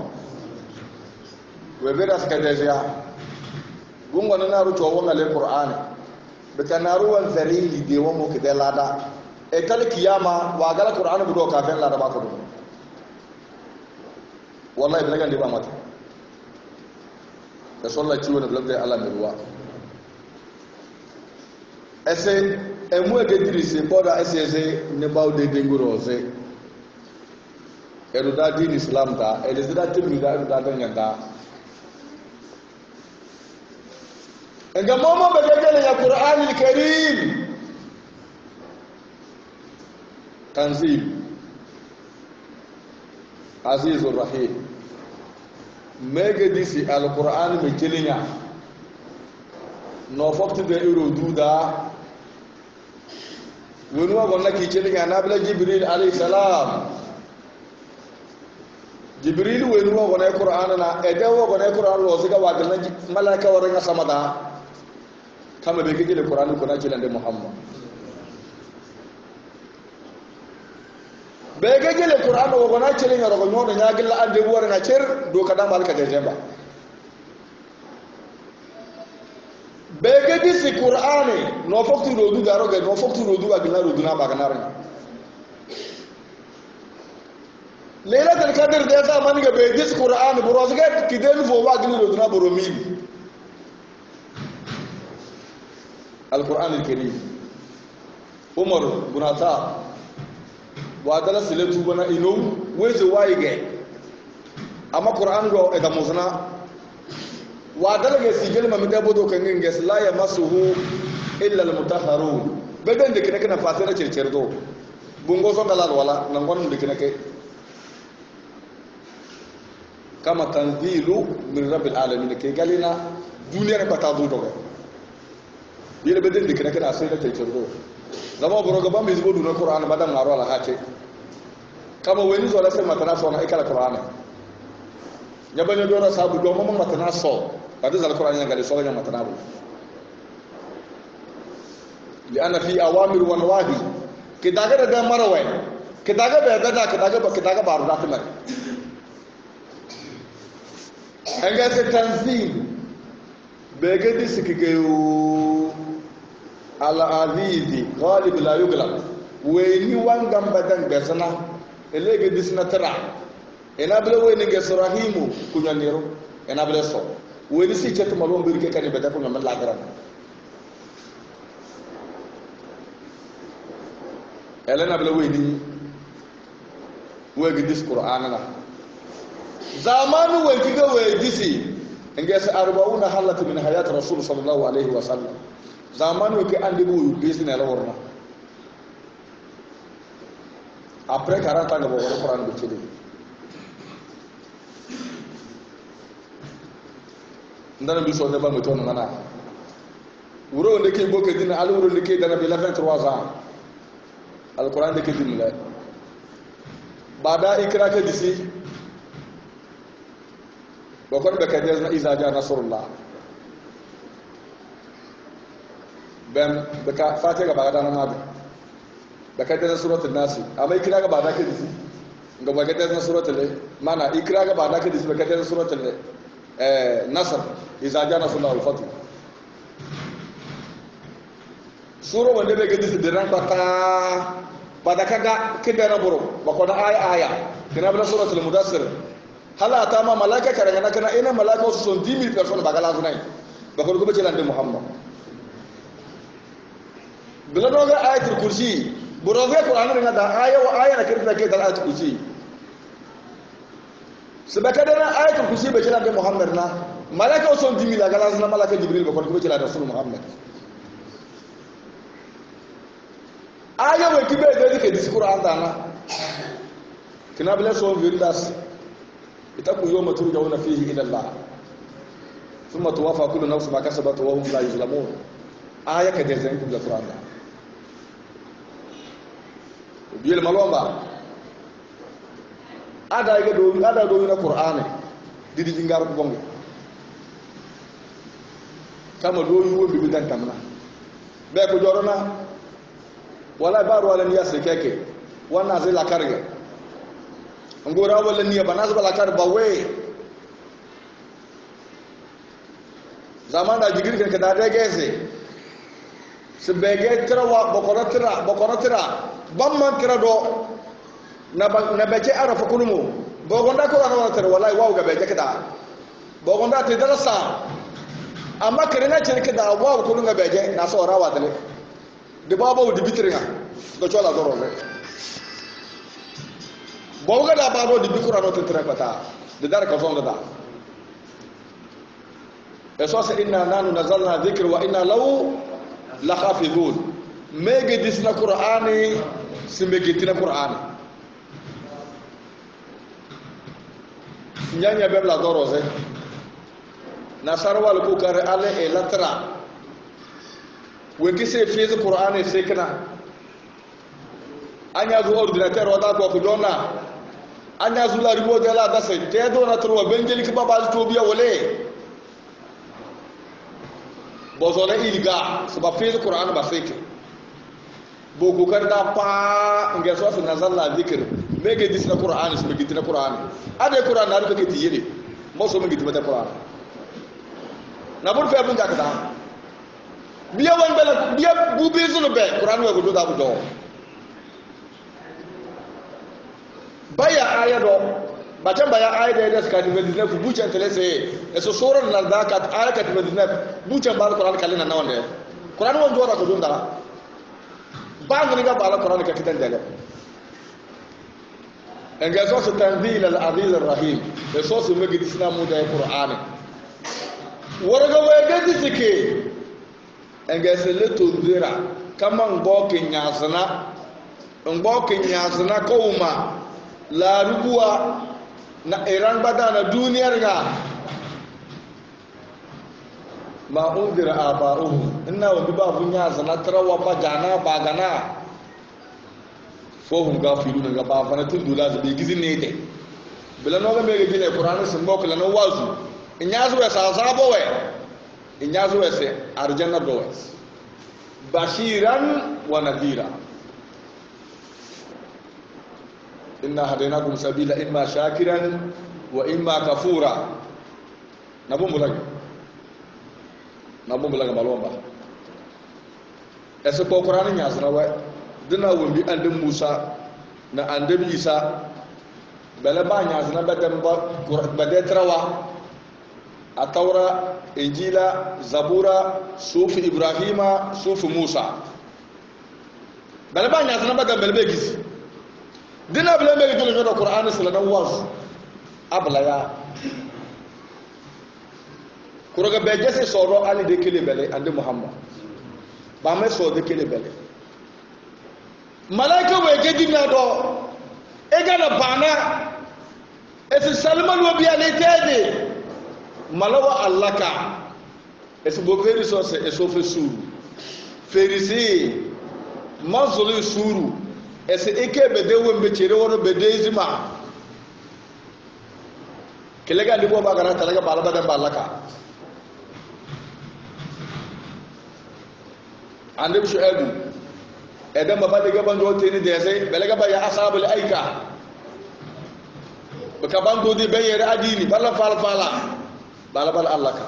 we bera ska deja gungo na ru to wonga le qur'an be kanaru wan zarili de wo mo ke de lada e tal kiyama wa gala qur'an bu do ka fen lada ba ko do wallahi be ngandi ba mata da solla ci wona blabde ala me ruwa ese emu egediri se boda ese ne bawde denguro se eruda din islam da elizida timida eruda danyanda enga momo begele ya qur'an al-karim tanzil azizur rahim megedisi al-qur'an me kelinya no fokti de erududa wani wa gonna ki ce daga nabila jibril alayhi salam jibril wani wa gonna qur'ana na ede wa gonna qur'an lo siga wa gonna malaka waran ya samada kama be gele qur'an ko na ci lande muhammad be gele qur'an wa gonna ci lande ro nyodo nya gilla ande bu waran cer do kada malaka de jemba bege disi qur'ani no foktu rodu garo ge no foktu rodu agna rodu na bagana ran lailatul qadr da yasa man ga bai dis qur'an buro ga kiden fo wa gini do na buro mi alquran alkarim umar bunata wa dala silatu bana ino weze waige amma qur'an go e da musna wa dala ga sigel ma mita bodo kan nges la ya masuhu illa almutahharun beben de kina fatira cercerdo bungo so dalal wala nan gon de kina ke kama tanzilu min rabbil alamin ke galina duniya ne bata do dogo yele beden de kina sai da cercerdo zama boro gaban mai zubo dunar qur'ani badan ngaro ala hake kama wani zo la sai matana so na ikala qur'ani ya bane dora sabu do mamman matana so kada zal qur'ani ngale so ga matana bu liana fi awamir wa nawahi kidaga da marawai kidaga kidaga baru da kuma anga se tanzil bege disikige al-azizi ghalib la yuglab weni wangam badan besana elege disna tara ena bele weni gesrahimu kunyaniro ena bele so weni si chetu malon birke kani bada kunya man lagara elena bele weni wegi dis qur'anana zamanu wegi ga wegi disi ngesa 40 halat min hayat rasul sallallahu alaihi wasallam zamanu ke andi bu bisi na laworna après 40 ans de Qur'an bu cedi ndana bi so ne ba muton ngana wuro ndeke boke dina al wuro ndeke dana bi la 23 ans al Qur'an ndeke dina la bada ikra ke disi bokon be kadez na iza ja nasrullah bem baka fate ga baga dana mabe baka da suratul nas amma ikra ga bada ke disi ga baga da suratul mana ikra ga bada ke disi baka da suratul nasr iza ja nasrullah al fath sura wanda be ga disi da ran bada kaga kidana buru bako da aya kina bala suratul mudassir hala ta ma malaka karanga kana ina malaka su son 10000 personnes bagala sunai bako ko be celande muhammad bila noga ayatul kursi buroge qur'an ringa da aya na kirta ke da ayatul kursi sabaka da ayatul kursi be celande muhammad na malaka son 10000 bagala sunai malaka jibril bako ko be celande rasul muhammad aya we kibe de ke dis qur'an dana kina bila so virdas itaku yawma turja'una fihi ila allah thumma tuwaffa kullu nafsin ma kasabat wa hum la yuzlamun aya ka de zan ku da qur'an biyel malomba ada do na qur'an didi jingar ko bongo kama do yu wonde bidan tamna be ko jorona wala baru wala niya sekeke wana zila karga ngora wala niya banaz bala kar bawe zamana jigir kan kada degese sebege trawa bokoratra bamman trado na beje arafa kulumu bogonda ko na tra wallahi waw ga beje kada bogonda te darasa amma kirina cirki da waw kulun ga beje na so rawa dale de babo di bitringa do chola doro ne boga da babo di bikura no tetra pata de dar ka zonda da esos inna nanu nazalna dhikra wa inna lahu la hafizun mege disna qur'ani simbege tina qur'ani nyanya bebla doro ze nasarwal ko kare ale e latra weki se fiz qur'ani se kana anya zu ordinateur wada ko kudona anya zu la ribo de la da se te do na tro benjeli ki babal to biya wole bozole ilga suba fiz qur'ani ba se ke bo ko karda pa ngeso su nazalla zikr mege disna qur'ani su mege tina qur'ani ade qur'ani na ko ke tiyele mo so mege tina qur'ani na bur fe bunga kada biya wan bela biya bubi zulu be qur'an wa gudu da bu do baya aya do bacan baya aya da ya ska 99 bucan telese eso sura na da ka aya ka 99 bucan ba Qur'an kalina na wanda Qur'an won jora ko dunda ba ngani ga ba Qur'an ka kitan daga en ga so tanzil al aziz ar rahim da so su magi islamu da Qur'an warga waye ga dike en ga se leto dira kaman bokin yasana mbokin yasana kauma la rubuwa na iran bada na duniyar ga ma undira aba'uhum inna wa bibahum yasana tarawa bagana fohum gafiluna ga ba fana tun dula da gizin ne te bila no ga me gine qur'an sun bok la no wazu in yazu wa sa sabo we in yazu wa se arjanna do bashiran wa nadira inna hadaynakum sabila imma shakiran wa imma kafura nabumbulaga malomba ese ko qur'an nya sana wa dina wumbi andin musa na andabi isa bala ba nya sana badam ba de trawa atawra injila zabura sufi ibrahima sufi musa bala ba nya sana badam bala be gisi dina bala me gele do qur'an sallallahu was abla ya kuroga be jesse soro ali de kele bele ande muhammad ba me so de kele bele malaika we ge dina do e gala bana e salman wa bi ali tede malawa allaka e so bo feri so se e so fe suru ferisi mazuli suru ese ike bede wembe chere woro bede izima kelega libo bagara talaga balaba da balaka ande bisho ebu edam baba de gaban do teni de sai belega ba ya ashabul aika baka bango di bayere adini bala fala balabal allaka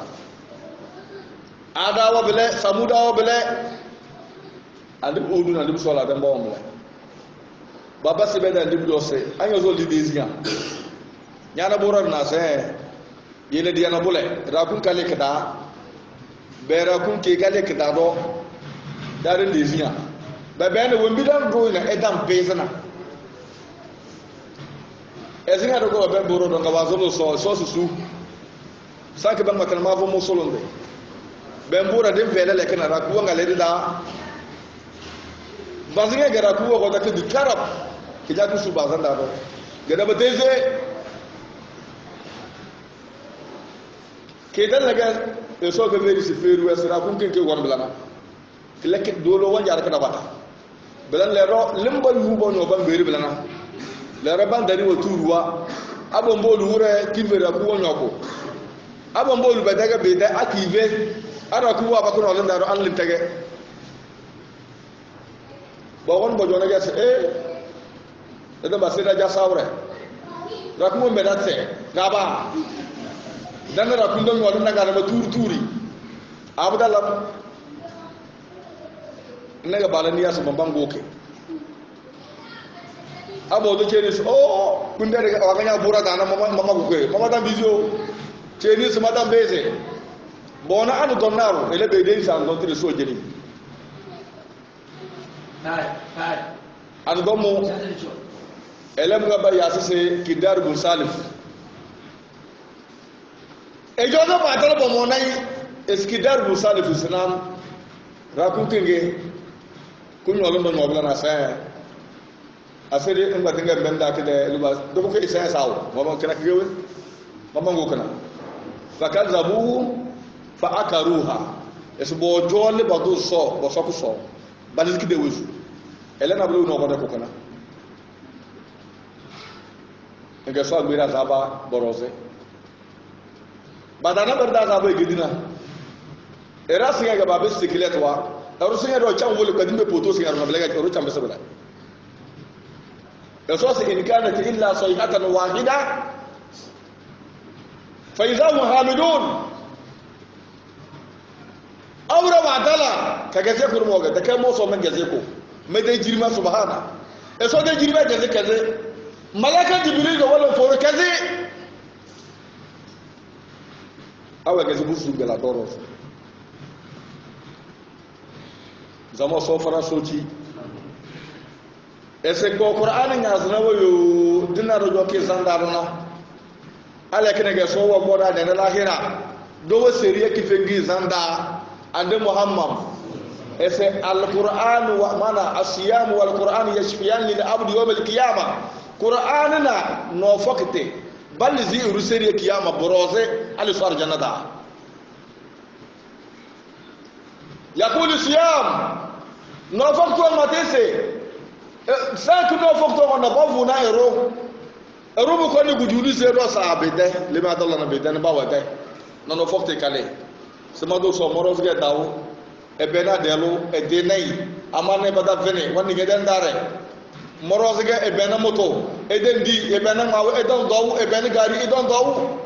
ada wa bele samuda wa bele ande odu na libo sola da mbawam la baba sebe da ndim do se anyo zo li desinya nyana borar na se yele diana bule ra kun kale kada bera kun ke kale kada do darin desinya ba bene wombi dan do na edam bezana ezinga do go be boro do ngawa zo so su sake ban matan ma fo mo solonde ben bora dem vele le kana ra ku ngale da bazinga gara ku go da ke di karab ki ja ku su bazan da do gada ba teze ke dan laga e so ga veri si feru esra kun ken ke gon blana kilake dolo wanja ra kana bata belan le ro limbal hubo no ban veri blana le raban dari wo turuwa abon bolu hure kinvera ku wonyo ko abon bolu be daga be da akive ara ku wa ba ko no ndaro an lim tege bo won bo jona gese da ba sai da ja sawre ra ku me da se gaba dan ra ku ndo wala na ga na turi abdallah naga balani ya su bamban goke abo do cheni so kunde daga waganya bura dana mama goke mama dan bizo cheni su madam beze bona anu donnaru ele be den san don tire so jeni anu gomo elem ga ba yasese kidar bun salif e jodo ba tolo bo mo nay eskidar bun salif islam rakun kenge kunyo londo no bla na sa asere in ba tinga benda ke de luba do ko isa sawo mama kana kewe mama ngo kana fakazabu fa akaruha esbo jole ba do so bo so ko so balis ki de wesu elena blu no ko de ko kana nga so agbira zaba borose badana berda zaba igidina era singa ga babe sikletwa aro singa do cham wole kadimbe poto singa no belega ro cham besabala yaso se in kanat illa sayhatan wahida fa idha hum hamidun awra wadala kaga se kurmo ga da kai mo so men gaze ko me dai jirma subhana yaso dai jirma gaze kaze malaka jibril do wala foro kazi awa kazi busu gala doro zama so fara soci ese ko qur'an nya zana wayo dinaro joke zandarona ala kene ga so wa boda da lahira do wa seriya kifengi zanda ande muhammad ese alquran wa mana asiyam wal quran yashfiyan lil abdi yawm al qiyamah qur'an na no fakte bal zi ruseriya qiyamah boroze al sar jannada yaqulu siyam no fakto matese sank no fakto na bavu na ero bu ko ni gudulu se do sa abede le ma dalla na bede na bawade no fakte kale sama do so moros ge dawo ebe na delu ede nei amane bada vene wani ge den dare moros ge ebe na moto ede ndi ebe na mawo edon dawo ebe na gari edon dawo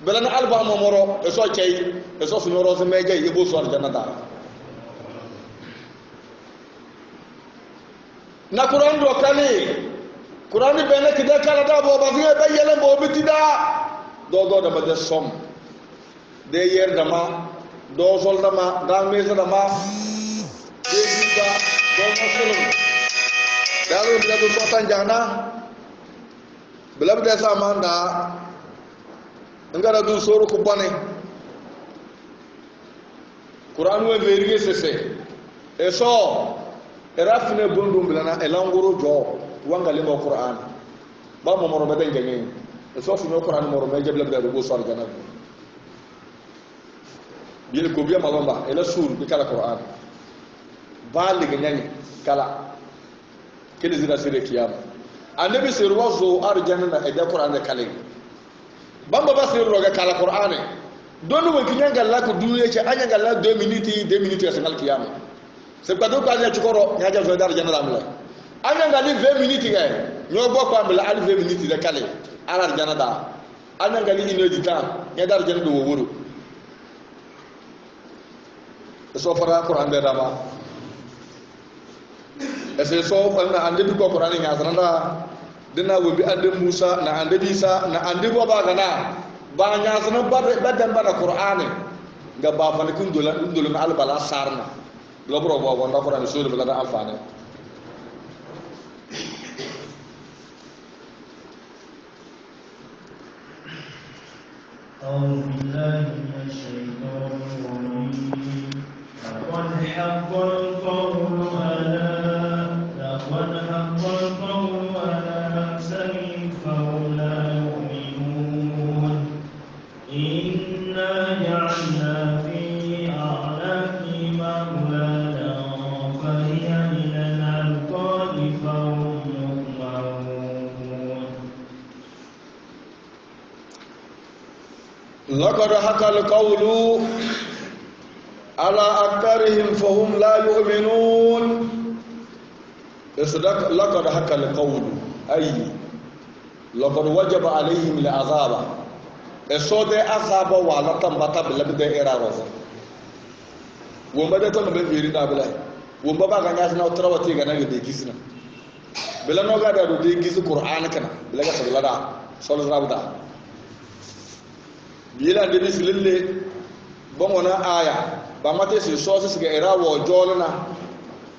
belana alba mo moro e so chei e so sunoro se meje yebo so arjana da na Quran do kale Quran be na kida kala da bo ba fi be yele bo bitida do da bade som de yer dama do sol dama da mesa dama de gida do mosulum dalu bila do sotan jana bila be sa manda ngara du soro ku bane Quran we verige sese eso erafine bondum bilana elangoro jo wangale mo Quran ba mo moro be ngene eso fino Quran moro me jebla be go sor jana bil ko biya malomba ela sur bi kala Quran ba li ngani kala kele zira sire kiyama annabi sir wazo arjana na eda Quran kale bamba ba sir roga kala Quran donu won kinyanga la ko duye ci anyanga la 2 minutes sangal kiyama c'est pas donc anya chukoro nyaja zo dar jana damla anya ngali 20 minutes ga nyo bokko ambla al 20 minutes de kale alar jana da anya ngali 1 heure du temps nya dar jana do woro so fara Quran de dama ese so na ande bi ko Quran nya zananda dina wo bi ande Musa na ande Isa na ande bo ba gana ba nya zana badan bana Quran ga ba fa kun dolan al bala sarna lobro bo wonda Quran sura bala da amfane أعوذ بالله من الشيطان الرجيم لقد حق القول على أكثرهم فهم لا يؤمنون إنا جعلنا في أعناقهم أغلالا فهي من الأذقان فهم مقمحون لقد حق القول على أكثرهم فهم لا يؤمنون لقد حق القول أي لقد وجب عليهم العذاب الصوت عذاب ولا تنبت بلبد إرارة ومبدأ تنبت بيرنا بلا ومبا غنياسنا وتروتي غنا يديكيسنا بلا نوغا دو ديكيس قرآن كنا بلا غسل دا صلى الله عليه bila de bisilille bongona aya ba mate si so se ga era wo jolna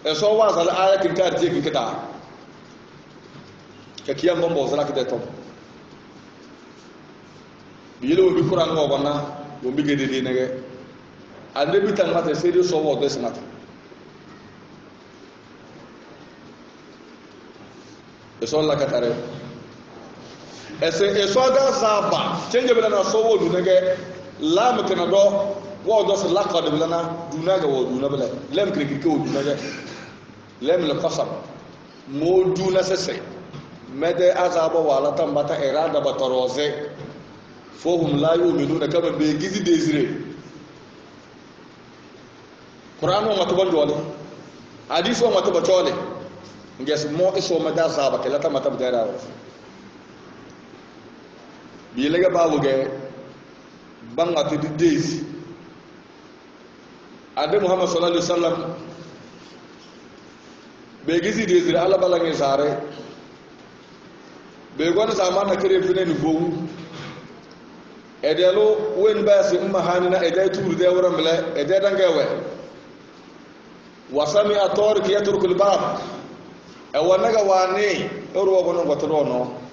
e so wa sala aya kin ka ti kin kita ka kiyam bombo sala kite to bila bi Quran wo bonna wo bi gede de nege ande bi tan mate se so wo des mate e so la katare ese esoga zaba change bilana so wo dunage lam kana do wo do so laqad bilana dunaga wo dunabala lem krikike wo dunage lem le qasab mo duna sese mede azaba wala tambata irada batoroze fohum la yu'minuna kama be gizi désiré Quran wo matuba jole hadith wo matuba jole nges mo iso meda zaba kala tamata bidara bilega babuge banga to days ade Muhammad sallallahu alaihi wasallam be gizi désiré Allah balangi sare be gon zaman na kire fine ni fowu edelo wen basi umma hanina eday turu de wora mele eday dangewe wasami ator ki yatruku albab awanaga wani oro gono gotono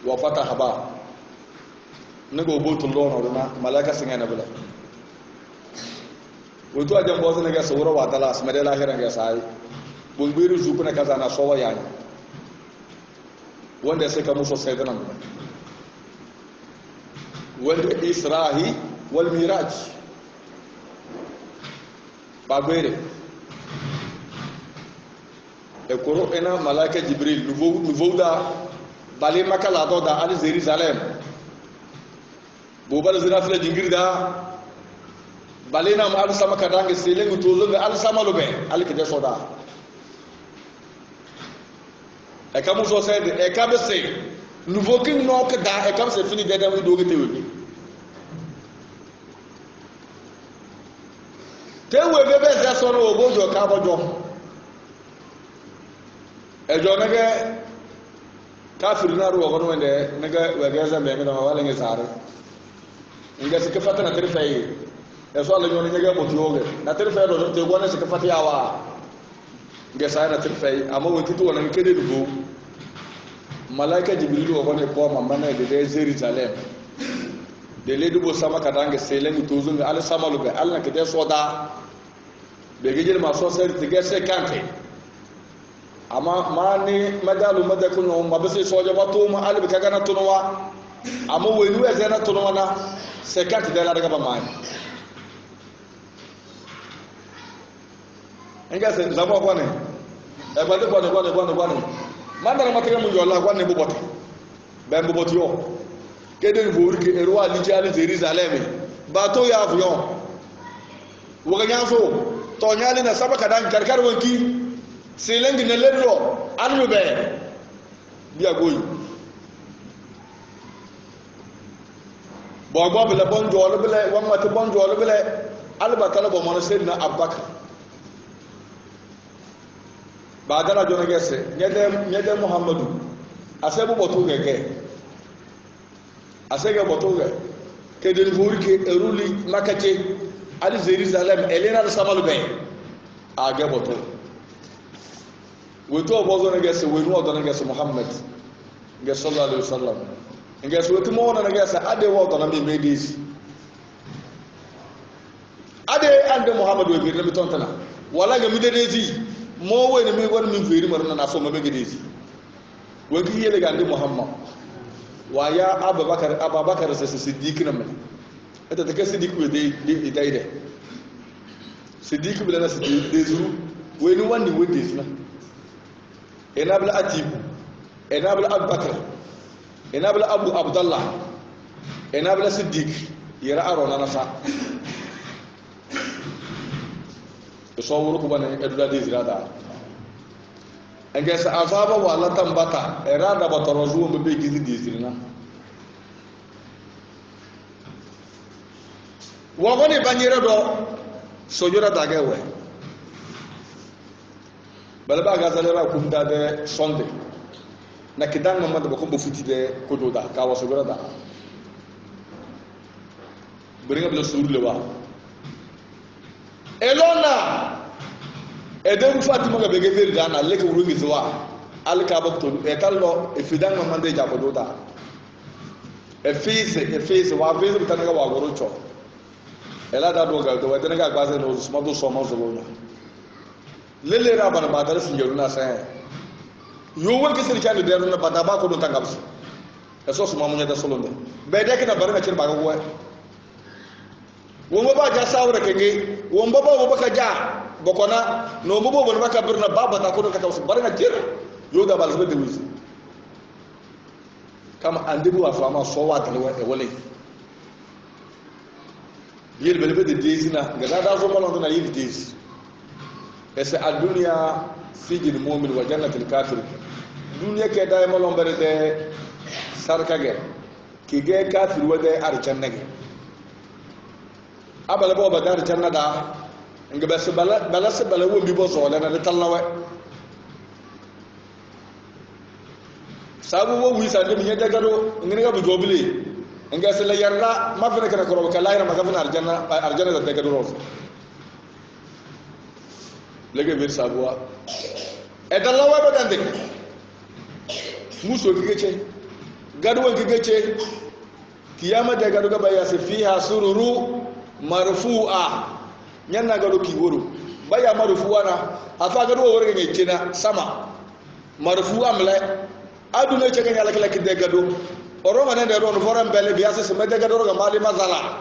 wa fataha ba nego botul lono na malaka singana bula wato ajan bozo ne ga sawura wa dala asma da lahira ga sai bulbiru zuku na kaza na sowa yani wanda sai ka muso sai dana wanda israhi wal miraj bagwere e koro ena malaika jibril nouveau da bale makala do da al jerusalem bobal zirafla jingirda balena ma al sama kadange selengu tolonga al sama lobe al kide soda e kamu so sede e kabese nouveau king no ka da e kam se fini de dem do gete tewe bebe za so no obojo ka bojo e jo nage kafir na ruwa gono wende naga wagaza me ngana wala nge sare inga sike fatana terfai e so Allah nyone nyaga botiyoge na terfai do te gona sike fati awa nge sare na terfai amma won kitu wona kede dugo malaika jibril wo gone ko mamma na de Jerusalem de le dubo sama kadange selen tuzu nge ala sama lube alla kede soda be gejel ma so sere tige se kante amma mani madalu madakun no mabese soja bato ma albi kaga na tunwa amma wenu ya zana tunwa na sekati da la daga ba mai enga se zabo kwa ne e ba de kwa ne mandara mataka mu yola kwa ne bobote ben bobote yo kede ni bori ke erwa li jali Jerusalem bato ya avion woga nyanso to nyali na sabaka dan karkar wanki selengi na ledro alube biya goyi bo bele bonjo lo bele wamma to bonjo lo bele alba kala bo mono sedna abakar badala jona gese nyede muhammadu asebu botu gege asege botu ge kedel vorike eruli makache ali Jerusalem elena samalube age botu wetu obozo na gese wenu odo na gese muhammad nge sallallahu alaihi wasallam nge so wetu mo na gese ade wodo na me medis ade ande muhammad we bi na tontana wala ga midedezi mo we ni mi gon mi feri marna na so ma be gedezi we ki yele ga ande muhammad wa ya abubakar sai siddiq na me ita take siddiq we de ide siddiq bila na siddiq dezu we ni wandi we dezu na enabla atib enabla abubakar enabla abu abdullah enabla siddiq yara arona nasa so wuro ko bane edula dizirada engesa azaba wala tambata erada batorozu mo be gizi dizirina wogoni banyere do sojura dagewe balaba gazalera kumda de sonde na kidanga manda ba kombo futi de kododa ka waso gorada bringa bla surle wa elona edem fatima ga bege ver dana leke wurungi zuwa alka bakto e kallo e fidanga manda ja kododa e fise wa fise bitanaga wa gorocho ela da do ga do wadana ga gbaze no smado so mo zolo lele ra bana badar sin yoruna sai yo won ke sirkan de deruna bada ba ko do tangabs e so suma munya da solonde be de kana barna cin ba ga wo won ba ja sawra kenge won ba ka ja bokona no bo ba ka birna baba ta ko do ka tawsu barna jir yo da balzbe de wizi kama andibu afama so wa talwa e wole yel belbe de dezina ga da zo malon na yel dez ese adunya sijil mu'min wa jannatul kafir dunya ke da malon bare de sarkage ki ge kafir wa de arjannage abala bo ba dar jannada nga bas bala wo bi bo so la na tallawe sabu wo wi sa de mi yedda gado ngene ga bu jobile nga sala yarda ma fene kana ko ka layra ma ga fina arjanna da gado ros lege bir sabuwa e dalla wa ba dande muso gigece gado wa gigece kiyama da gado ga baya se fiha sururu marfu'a nyanna gado ki woro baya marfu'a na afa gado wo worga ne kina sama marfu'a mla aduna ce kan yala kala kide gado oro ngane de ron foran bele biya se me de gado ga mali mazala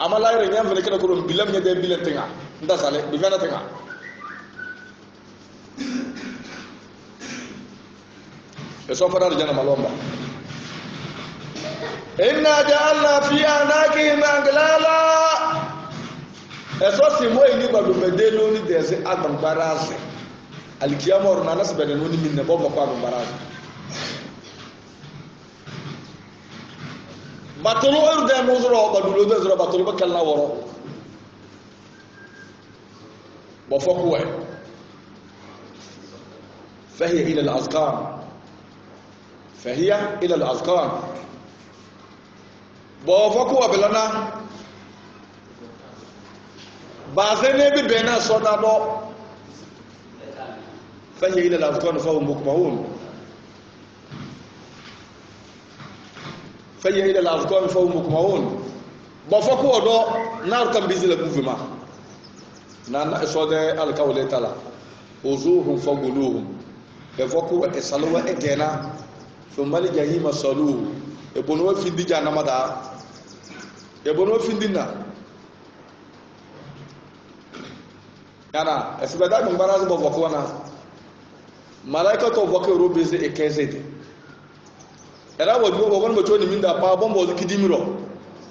amala ire nyam fele kana ko bilam nya de bilen tinga nda sale bi fana tinga eso fara jana malomba inna ja'alna fi anaqihim aglala eso si mo ini badu medelo ni dese adam baraze alkiyama orna nas bedeno ni minne bobo kwa baraze batulu urde muzro badulo de zro batulu bakalla woro bo fokwe فهي إلى الأذقان فهي إلى الأذقان بوفكوا بلنا بازني ببنا صدادو فهي إلى الأذقان فهم مكمهون فهي إلى الأذقان فهم مكمهون بوفكوا دو نار كم بيزل موفما نانا صدى الكولة تلا وزوهم فغلوهم evoku esalwa egena fumali jahima salu ebono findi janama da ebono findina yana esbeda ngbaraz bo vokwana malaika to voke robeze ekezede era wodwo bo won moto ni minda pa bombo kidimiro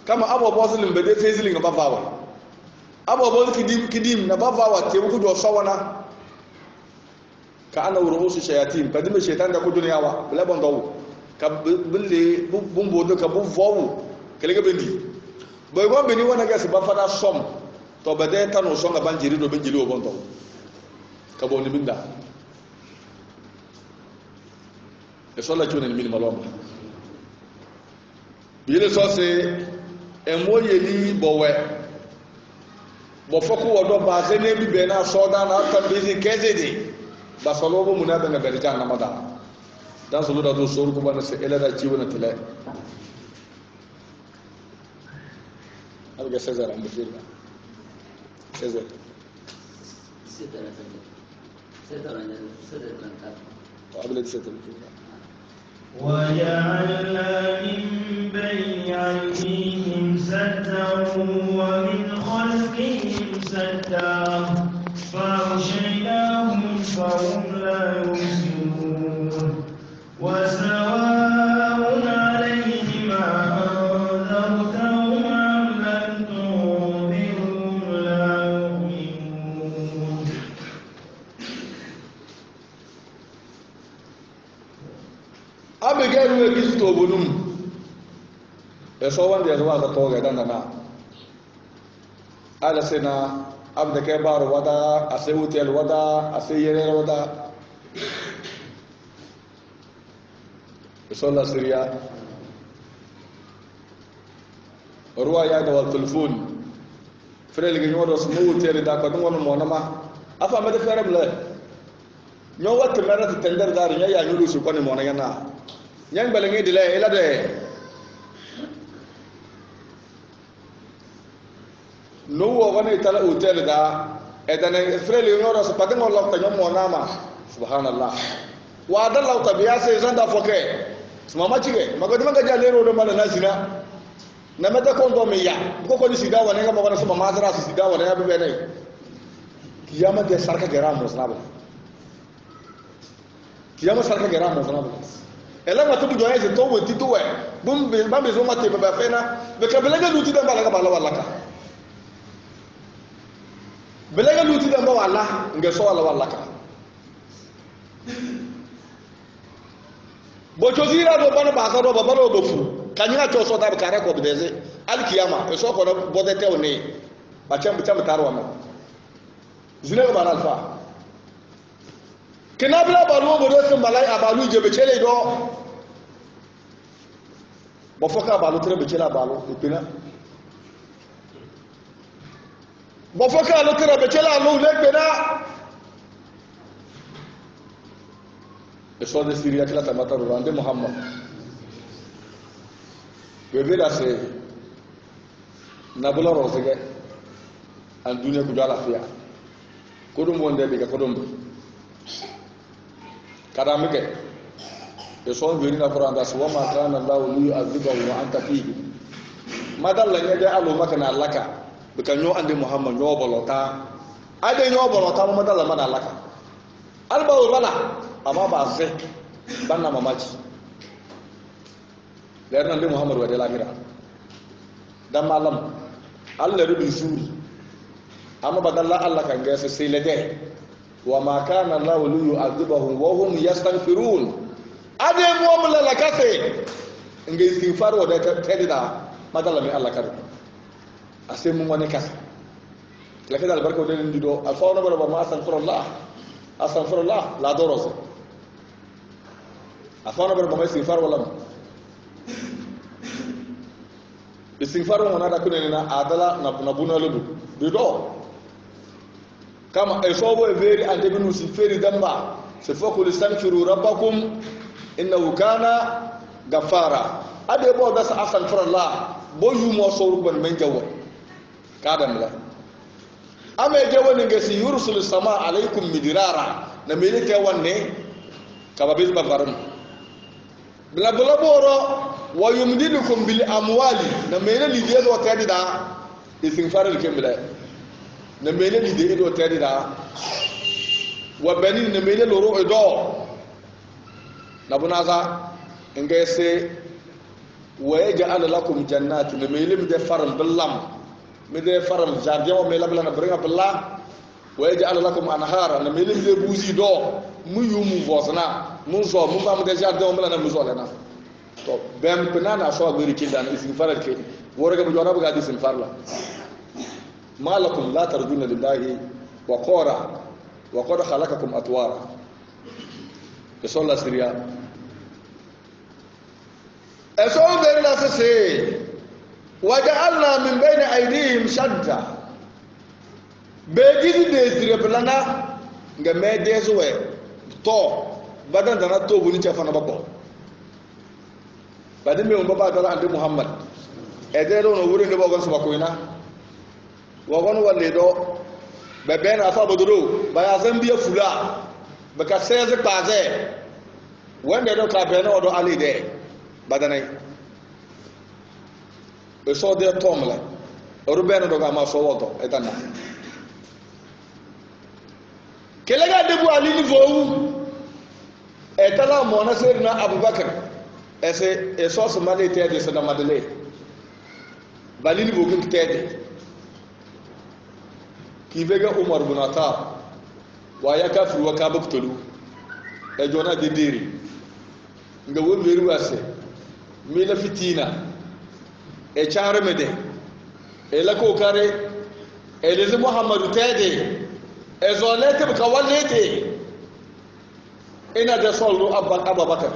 kama abo bozlim bede fezili ngaba vawa abo boz kidim na bavawa te ku do sawana ka ana ru'usu shayatin kadime shaytan da ku duniya wa bala bondawu ka bille bumbo do ka bu vowu kelega bendi boy go beni wona ga se ba fada som to bade tanu so nga banjiri do benjili o bondawu ka boni binda e so la tune ni malom bile so se e moye ni bowe bo foku wodo ba se ne bi be na so da na ta bizi kezedi basalobo munada nga berja na mada dan solo da do soru ko bana se ela da ciwona tele alga César amdirna César قبل تسيطر وجعلنا من بين أيديهم سدا ومن خلفهم سدا فأغشيناهم فهم لا يبصرون وسواء عليهم أنذرتهم أم لم تنذرهم لا يؤمنون abigail we kisto bonum eso wande yawa ka toga dandana ala sena abda ke baro wada ase hotel wada ase yere wada eso la siria ruwa ya da wal telefon frele ge nyodo so mo hotel da ko ngono monama afa ma de ferable nyo wat mera te tender dar nya ya nyulu su ko ni mona yana nyang balengi dile ela de no wo gane tala hotel da edane frele ngoro so patengo lokta nyomo nama subhanallah wa dalla tabiya sai zanda foke mama chige magodi manga jalero do mala nasina na meta kondo meya ko ko ni sida wane nga magana so mama zara sida wane ya bebe nei kiyama de sarka gera musnaba kiyama sarka gera musnaba ela ma tudu joye to woti to we bumbe bambe zo mate baba fena be ka belega luti da balaga bala wallaka belega luti da ba walla nge so walla wallaka bo chozira do bana ba ka do baba do fu kanyina to so da ba kare ko bideze alkiyama e so ko do bodete oni ba cham tarwa ma zine ba alfa kinabla balu bodo sun balai abalu je becele do bo foka balu tere becele balu ipina bo foka alu tere becele alu legbena eso de Syria kila tamata rwande Muhammad bebela se nabula rozege an dunya ku jala fiya kodum wonde be kodum kadamike eso beri na Quran da suwa ma kana Allah yu'adhibu wa anta fihi madalla nyade alu makana allaka bikanyo ande Muhammad nyo bolota ade nyo bolota madalla mana allaka alba wala amma ba sai banna mamaci da ande Muhammad wa da lahira dan malam Allah rubi suri amma badalla Allah kan ga sai lade wa ma kana Allah yu'adhibuhum wa hum yastaghfirun ade mu'amala lakase ngai istighfar wa da tadida madalla mai Allah kar asai mun wani kasa lakada albarka da ndido afawana barba ma astaghfirullah la doros afawana barba ma istighfar wala istighfar wana da kunena adala na bunaludu bido kama esobo everi ande binu siferi damba sifakul istaghfiru rabbakum innahu kana ghaffara ade bo da sa astaghfirullah bo yumo sawru ban men jawo kadam la ame jawo ne ngasi yursul sama alaikum midrara na melike wanne kababil bafaran bla bla boro wa yumdidukum bil amwali na mele lidiye do tadida istighfar al kemla na mele lidiye do tadida wa banin na mele loro edo na bunaza ngese wa yaj'al lakum jannati na mele mi de faram billam mi de faram jardin wa mele bla na bringa bla wa yaj'al lakum anhara na mele mi de buzi do mu yumu vosna mu zo mu ba mu de jardin wa mele na mu zo lena to bem penana so agori kindan istighfar ke worga bu jona bu gadi istighfar la malakum la tarjuna lillahi wa qara wa qad khalaqakum atwara sallallahu siriya eso berla se waja'alna min bayni aydihim shadda be gidi de sire plana nga me dezuwe to badan dana to buni cha fana babo badin me umba ba dala ande Muhammad edero no wuri ne bogon suba koina wogon walle do be ben afa bodoro ba ya zambiya fula be ka seze paze wende do ka be no do ali de badanai be so de tomla orubeno do ga ma so woto etana kelega de bu ali ni vowu etala mo na serna Abubakar ese eso se male tede se na madele balini bogun tede kivega Umar bin Khattab wa ya kafir wa kabuktulu e jona de diri nga wo meru wase mi la fitina e chaare mede e la ko kare e le Muhammadu tede e zolete ka walete ina da sallu Abubakar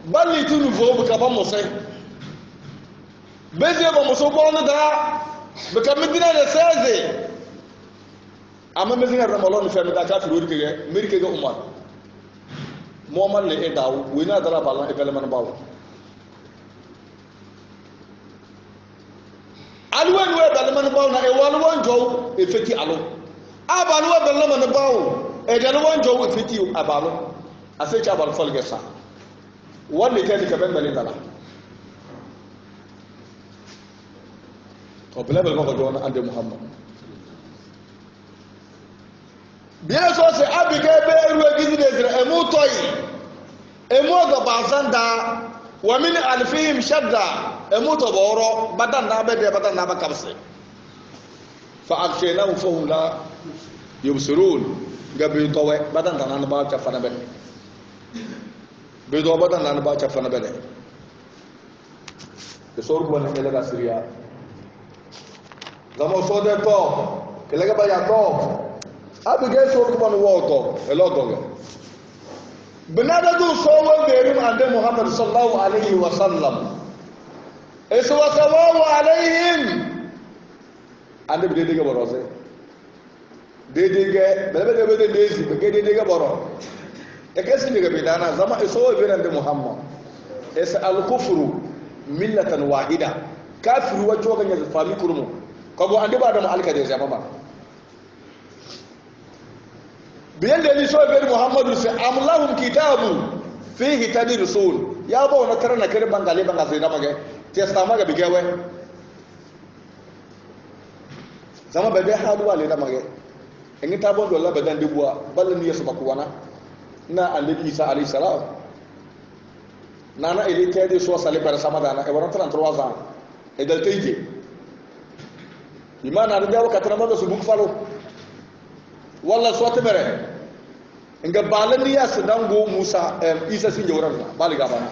bali tu nouveau bu ka ba mo se beze ba mo so bon da bu ka medina de 16 amma medina ramalon fe da ka fi wori ke merike ga Umar mo man le e daw wina dara balan e kala man bawo alwan we dal man bawo na e walwon jow e feti alo abalu we dal man bawo e dal won jow e feti abalu ase cha bal folge sa wanda kai ka ban balin dala to bilal ba ko ande Muhammad bien so se abige be ruwe gizi de zira emu toyi emu ga bazanda wa min alfihim shadda emu to boro badan na be de badan na ba kabse fa akshayna fahum la yubsirun gabe to we badan na ba ta fana be be do badan na ba ta fana be de sor ko na kala Syria zamo so de to kala ba ya to abige so ko no woto elodo benada du so wo berim ande Muhammad sallallahu alaihi wasallam eso wasawu alaihim ande bi de boro se de bele de lezi be de boro e kesi de bidana zama eso wo berim ande Muhammad es al kufru millatan wahida kafiru wajo ganya fami kurmu ko bo ande ba da alka de zama biyan da ni so be Muhammadu sai amlahum kitabu fihi tadrusun ya ba wona karana kare bangale banga sai da mage testa maga bigewe zama be be hadu wale da mage en ta bon dolla be dan dibuwa ballan yesu bakuwana na annabi Isa alayhi salam nana ile tede so sale par samadana e wono 33 ans e dal tayje imana da jaw katana mo su buk falo walla so temere nga balani ya sadango Musa Isa sin jawran baliga bana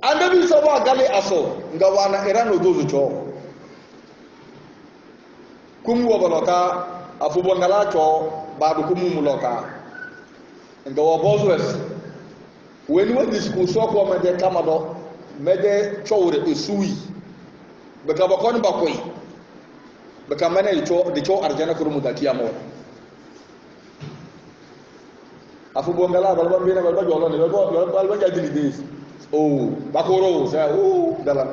annabi sawa gale aso nga wana irano dozu cho kumu wabalota afubo ngala cho badu kumu mulota nga wabozwes weni wadi sikuso ko mede kamado mede chowre esui baka bakon bakoi baka mana de cho arjana kurumu da kiyamo afu bongala balba bina balba jolo ne balba jadili des oh bakoro sa dala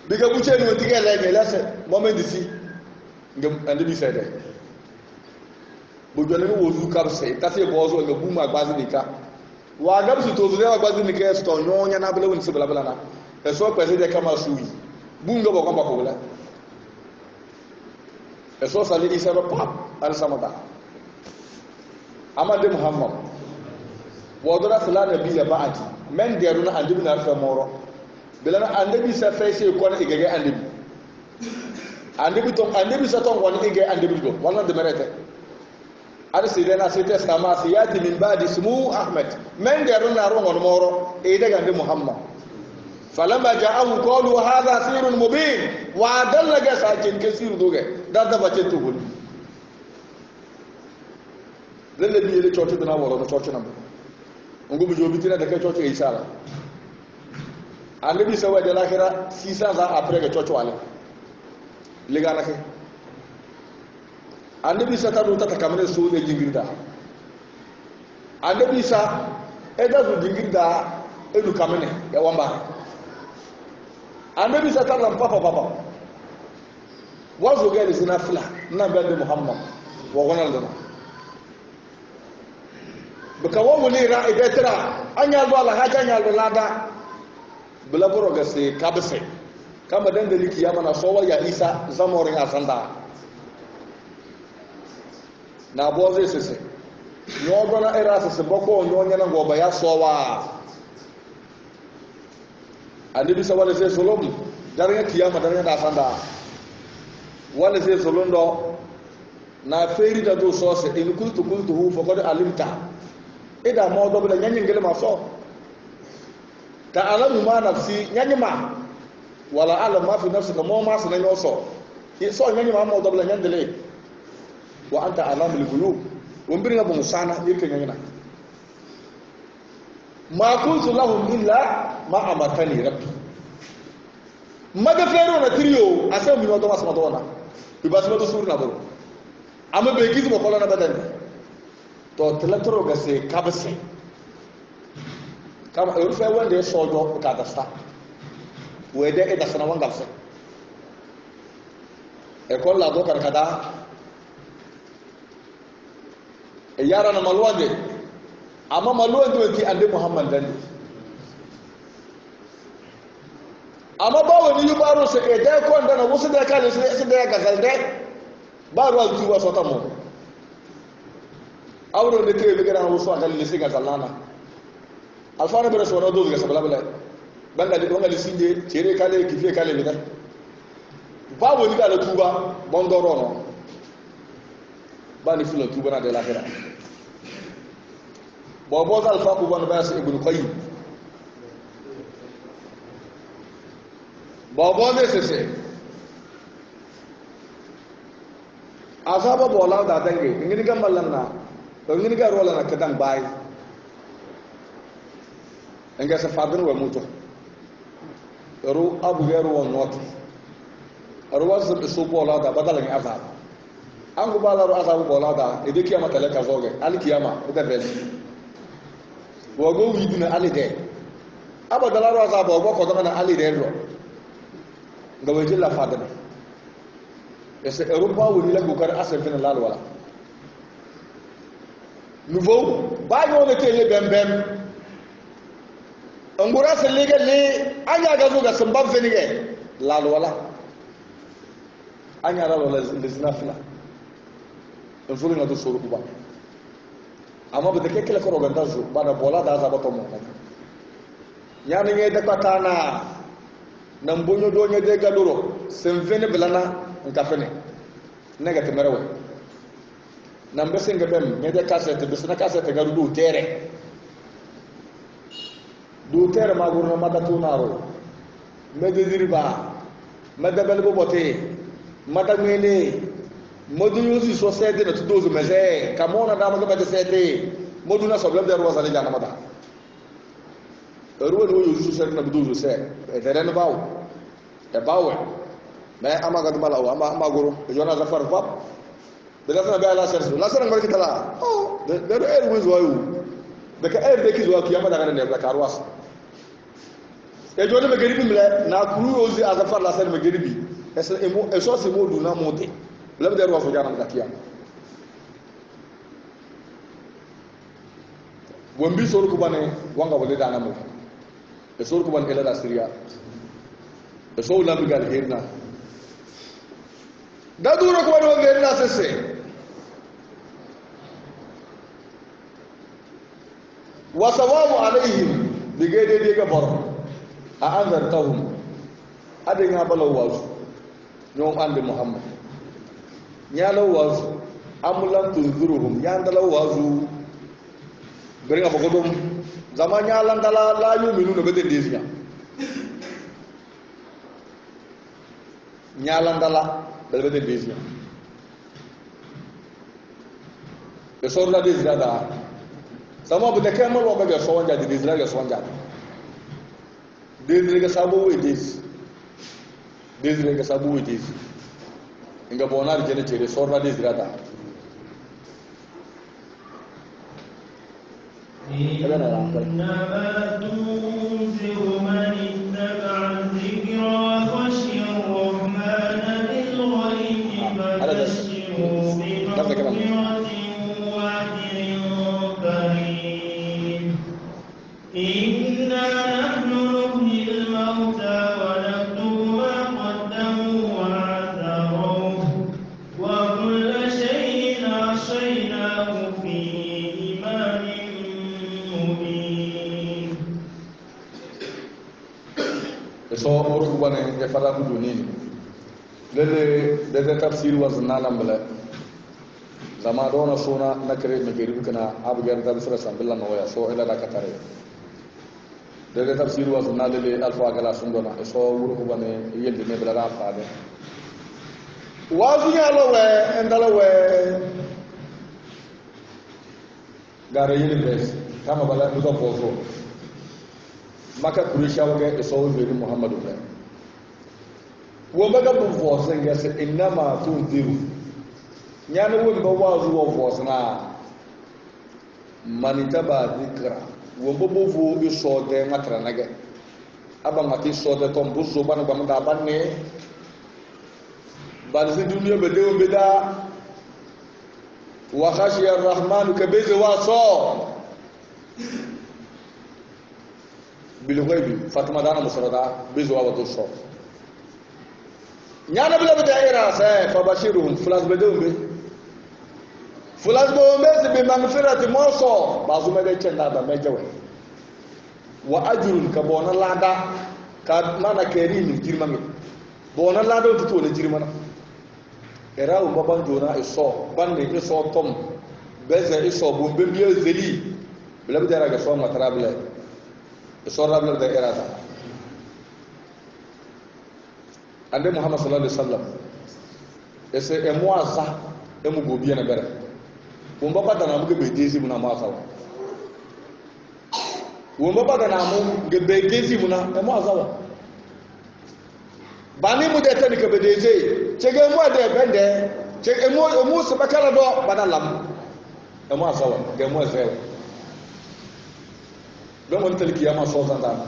biga buche ni tiga la ne la se moment d'ici ngam ande bi sede bu jole ni wozu kabse tase bozo nga buma gbazi nika wa gabsi to zure wa gbazi nika sto nyonya na bele woni se bala bala na e so pese de kama suwi bunga bo kamba ko bala eso sali Isa pap al samada amade Muhammad wadara fulana biya ba'ati men deruna andibi na fa moro bilana andibi sa fayse ko na igage andibi sa ton woni igage andibi do wala de merete ada sidena site sama siyati min ba'di ismu Ahmad men deruna ro ngon moro e daga andi Muhammad falamma ja'ahu qalu hadha sirrun mubin wa dallaga sakin kasir doge da bace to gol lalle bi ile chocho dana woro no chocho nam ngo bu jobi tina da kai chocho Isa la annabi sawa da lahira 600 ans après que chocho ale liga na ke annabi sa ta do ta kamane so de jingirda annabi sa eda zo jingirda edu kamane ya wamba annabi sa ta lam papa wazo gari sina fila na bande Muhammad wa gonal dana baka wawo ne ra idetira anya zo Allah haja anya lada bula boro gase kabse kama dandali kiyama na sowa ya Isa zamorin asanda na boze sese nyodo na era sese boko nyonya na goba ya sowa annabi sawale sai solom darin kiyama darin da asanda wala sai solondo na feri da do so se in kuntu hu faqad alimta ida mo do bla nyanyin gele ma so ta alamu ma nafsi nyanyima wala alam ma fi nafsika mo ma sanan yo so so nyanyima mo do bla nyandele wa anta alamul qulub wombiri na musana yirke nyanyina ma kuntu lahum illa ma amatani rabbi maga fero na trio asem mi no do masama do na ibasma to surna baro amma be gizu mo kola na badan to telatro ga se kabse kama urfe wanda ya sojo ka dasta wede e dasana wanga se e kolla do karkada e yara na malwande amma malwande ki ande Muhammad dan amma ba wani yi baro su e dai ko ndana wasu da kale su da ga galde ba ruwa tuwa so ta mu awro de ke bigara wasu a galle sai ga sallana alfara bere so do ga sabala bala banga di bonga lisinje chere kale kife kale mi da ba wani ga tuba bondoro no ba ni fulo tuba na de la hera bo alfa ku ban ba su ibn qayyim bobo ne sese azaba bola da dange ngini ga mallanna to ngini ga rola na kadan bai nga sa fadin wa mutu ru abu garu wa not arwas su bola da badalan azab an go bala ru azab bola da ede kiyama tale ka zoge al kiyama ida bel wo go widina ali de abadala ru azab wo ko da na ali de ro nga wajin la fadin ese Europa woni la go kar asel fina lal wala nouveau ba yo ne tele bembem angura selege le anya ga zo ga sambab fenige lal wala anya lal wala liznafla en fulu na do suru kuba amma ba take kala ko ganda zo ba da bola da za ba to mo yani nge de patana nan bonyo do nye de galuro sem fene blana nkafene nega temerawe nambe singa bem mede cassette bisna cassette garu du tere ma gurna mada tunaro mede diriba mede belbo bote mada mele modu yusi so sede na tudozo meze kamona da maga mede sede modu na soblem de rosa le jana mada ruwa no yusi so sede na tudozo se e dere no bawo e bawo mais amaga dum law ama goro jona zafar fap de la be la serse la serse ngol kitala oh de er wiz wayu de ka er de kizo akiyama daga ne la karwas e jona me geribi mle na kuru ozi azafar la serse me geribi esa emo eso se modu na monte le be de roso jana da kiyama wombi soru ko bane wanga wole dana mo e soru ko ban ela da syria e so la bi gal hirna da duro ko do ngel na sese wa sawabu alaihim digede diga bor a anzartahum adinga balaw wazu ñoom ande muhammad ñalaw wazu amulan tunzuruhum yandalaw wazu bari nga bako dum zama ñalan dala la yuminu no bede desnya ñalan dala bede desnya e sorla desnya da sama bu da kai malo ga so wanja di desnya ga so wanja desnya ga sabo we desnya ga sabo we des inga bonar jene chere sorla desnya da إنما تنذر من اتبع الذكر وخشي الرحمن بالغيب فبشره بمغفرة وأجر كريم إنا نحن نحيي الموتى ونكتب ما قدموا وآثارهم وكل شيء أحصيناه في إمام مبين. so moru bane e fara ku dunini lele tafsir wazna lambala zama dona sona nakare megeri kana abu garda sura sambilla no ya so ila da katare lele tafsir wazna lele alfa gala sundona so wuru ku bane yelde ne bala faade wazu ya lowe endalawe gare yele bes kama bala mu do foso maka kurisha waga isawu bi muhammadu ne wo maga bu vosen ya se inama tunziru nyane wo ba wazu wo vosna manita ba dikra wo bobo vo iso de matra nage aba mati so de tom buzo ban ba mda banne balzi duniya be dewo be da wa khashiya arrahman kabiz wa so bilghaybi fatma dana musrada bizwa wa duso nyana bila bitaira sa fa bashiruhum fulas bedumbe bi magfirati moso bazume de chenda da mejewe wa ajrun ka bona lada ka mana kerin jirmangi bona lada to ne jirmana era o baban jona iso bande iso tom beze iso bombe biye zeli bila bitaira ga so matrable sorabla da irada ande muhammad sallallahu alaihi wasallam ese emoaza emu gobiya na bere won baba da na mu ge bedezi mu na ma sawa won baba da na mu ge bedezi mu na emu azawa bani mu de tani ke bedezi chege mu de bende chege mu se bakala do bana lam emu azawa ge mu azawa don wani talki ya ma so zanda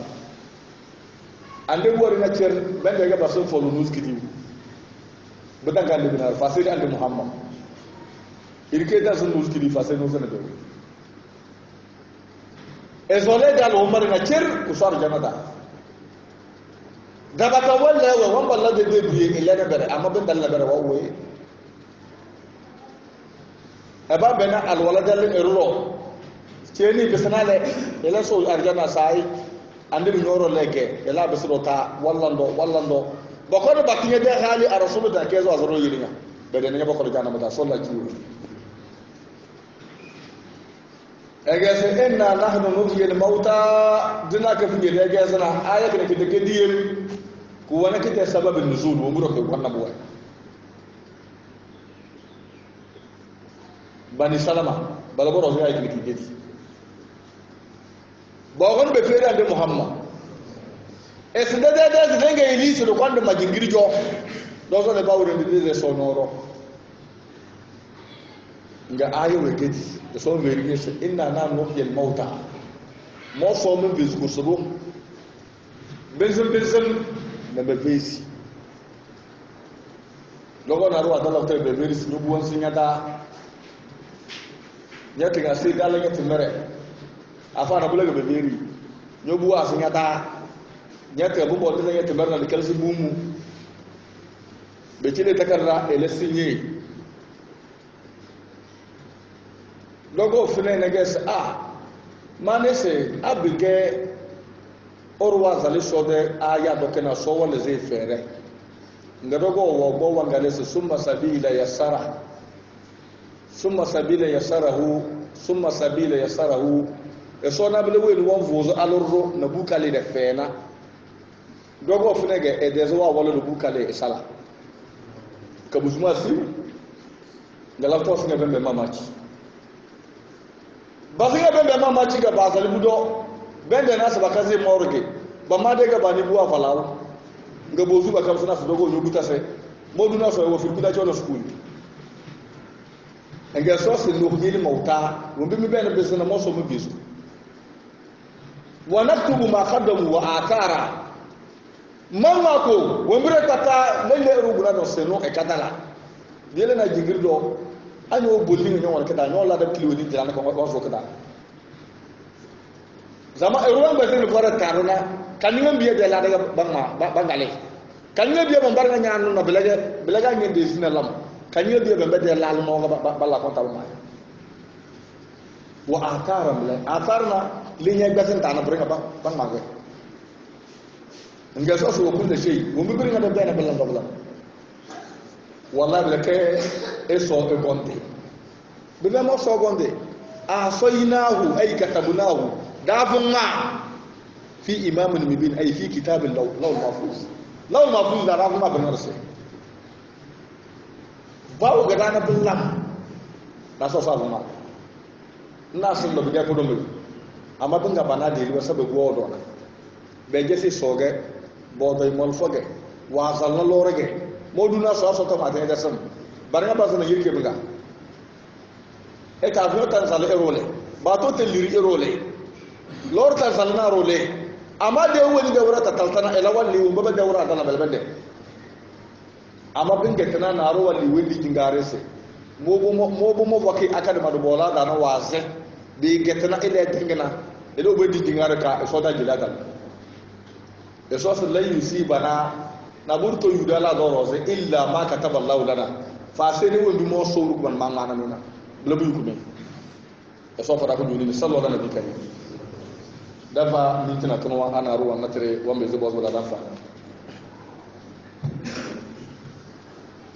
ande wori na cer bende ga baso fo nus kidi budan ga libina fasiri ande muhammad irke da sun nus kidi fasiri no sana do ezole dal umar na cer ku sar janada da baka walla wa wan balla de de biye ila da bare amma ben dalla bare wa woy aba bena al walada le erlo ceni bisanale ila so arjana sai ande nyoro lege ila bisrota wallando bako ba tinye de hali a rasulu da ke zo azaro yirinya da ne bako da jana mata sallallahu alaihi ege se inna nahnu nuhyi al-mauta dina ka fi de ege sana aya ke de ke diyem ku wana ke sababin nuzul wo muro ke wannan buwa bani salama balaboro zo aya ke diyeti bogon be fere ande muhammad e se de denga ilisi do kwande majingiri jo do so le bawre de sonoro nga ayo weketi de so veri se inna na nuhyi al mauta mo so mun bizku subu bezem na bevesi logo na ruwa dala te bevesi no buwan sinyata nyati ga se dala nyati mere afana bulaga beveri nyobu wa sinyata nyati bu bo de nyati mere na kalsi bumu be cile takarra ele sinye logo fune na ges manese abige orwa zali sode aya dokena so wala zai fere ngadogo wo bo wangale summa sabila yasarahu so na bele welu won vozo alorro na bukale de fena dogo funege e dezo wa wala bukale sala kabuzuma si ngala to funge bembe mamachi baziga bembe mamachi ga bazali budo bende na saba kazi morgue ba ma de ga bani buwa falawo nga bozu ba kam sana dogo nyobu tase modu na so wo fi kuda chono school nga so se no hili mauta wombe mi bene besana mo so mo bisu wa naktubu ma qaddamu wa athara mama ko wombure tata lele ruguna no se no e kadala dele na jingirdo anyo bolli no won kada no la da kilo ni dana ko so kada zama ruwan ba zai fara taruna kan yin biye da ladaga bangale kan yin biye ban barga nyanu na bilaga nyen de sina lam kan yin biye ban da lal no ga balla ko taw ma wa atharna linya gasen tana bringa bang mage ngal so so kun da shay wo mi bringa da bena ballan dobla wallahi lake eso e gonde biga mo so gonde soyinahu ay katabunahu dafin ma fi imamin mubin ay fi kitabin lawul mahfuz da rafin ma banar sai bawo ga dana billam na so sa ma na sun da biya ko don amma bin ga bana da yiwa sabe go do na be je sai soge bo dai mol foge wa zalla lorege moduna so ta ma da san barga ba zan yirke binga e ka biyo tan sala erole ba to te liri erole lor ta salna role amma da wani da wura ta taltana ila walli wumba ba da wura ta balbande amma bin ga tana na ro walli windi jingare se mo waki akada ma do bola da na waze bi ga tana ila dingina ila windi jingare ka so da jilata e so fa la yusibana na burto yudala do roze illa ma kataba Allah lana fa sai ne windi mo so ru ban ma mana nuna labu ku ne e so fa da ko ni sallallahu alaihi wa sallam dafa mintina tuno ana ruwan natare wanda zai bazo da dafa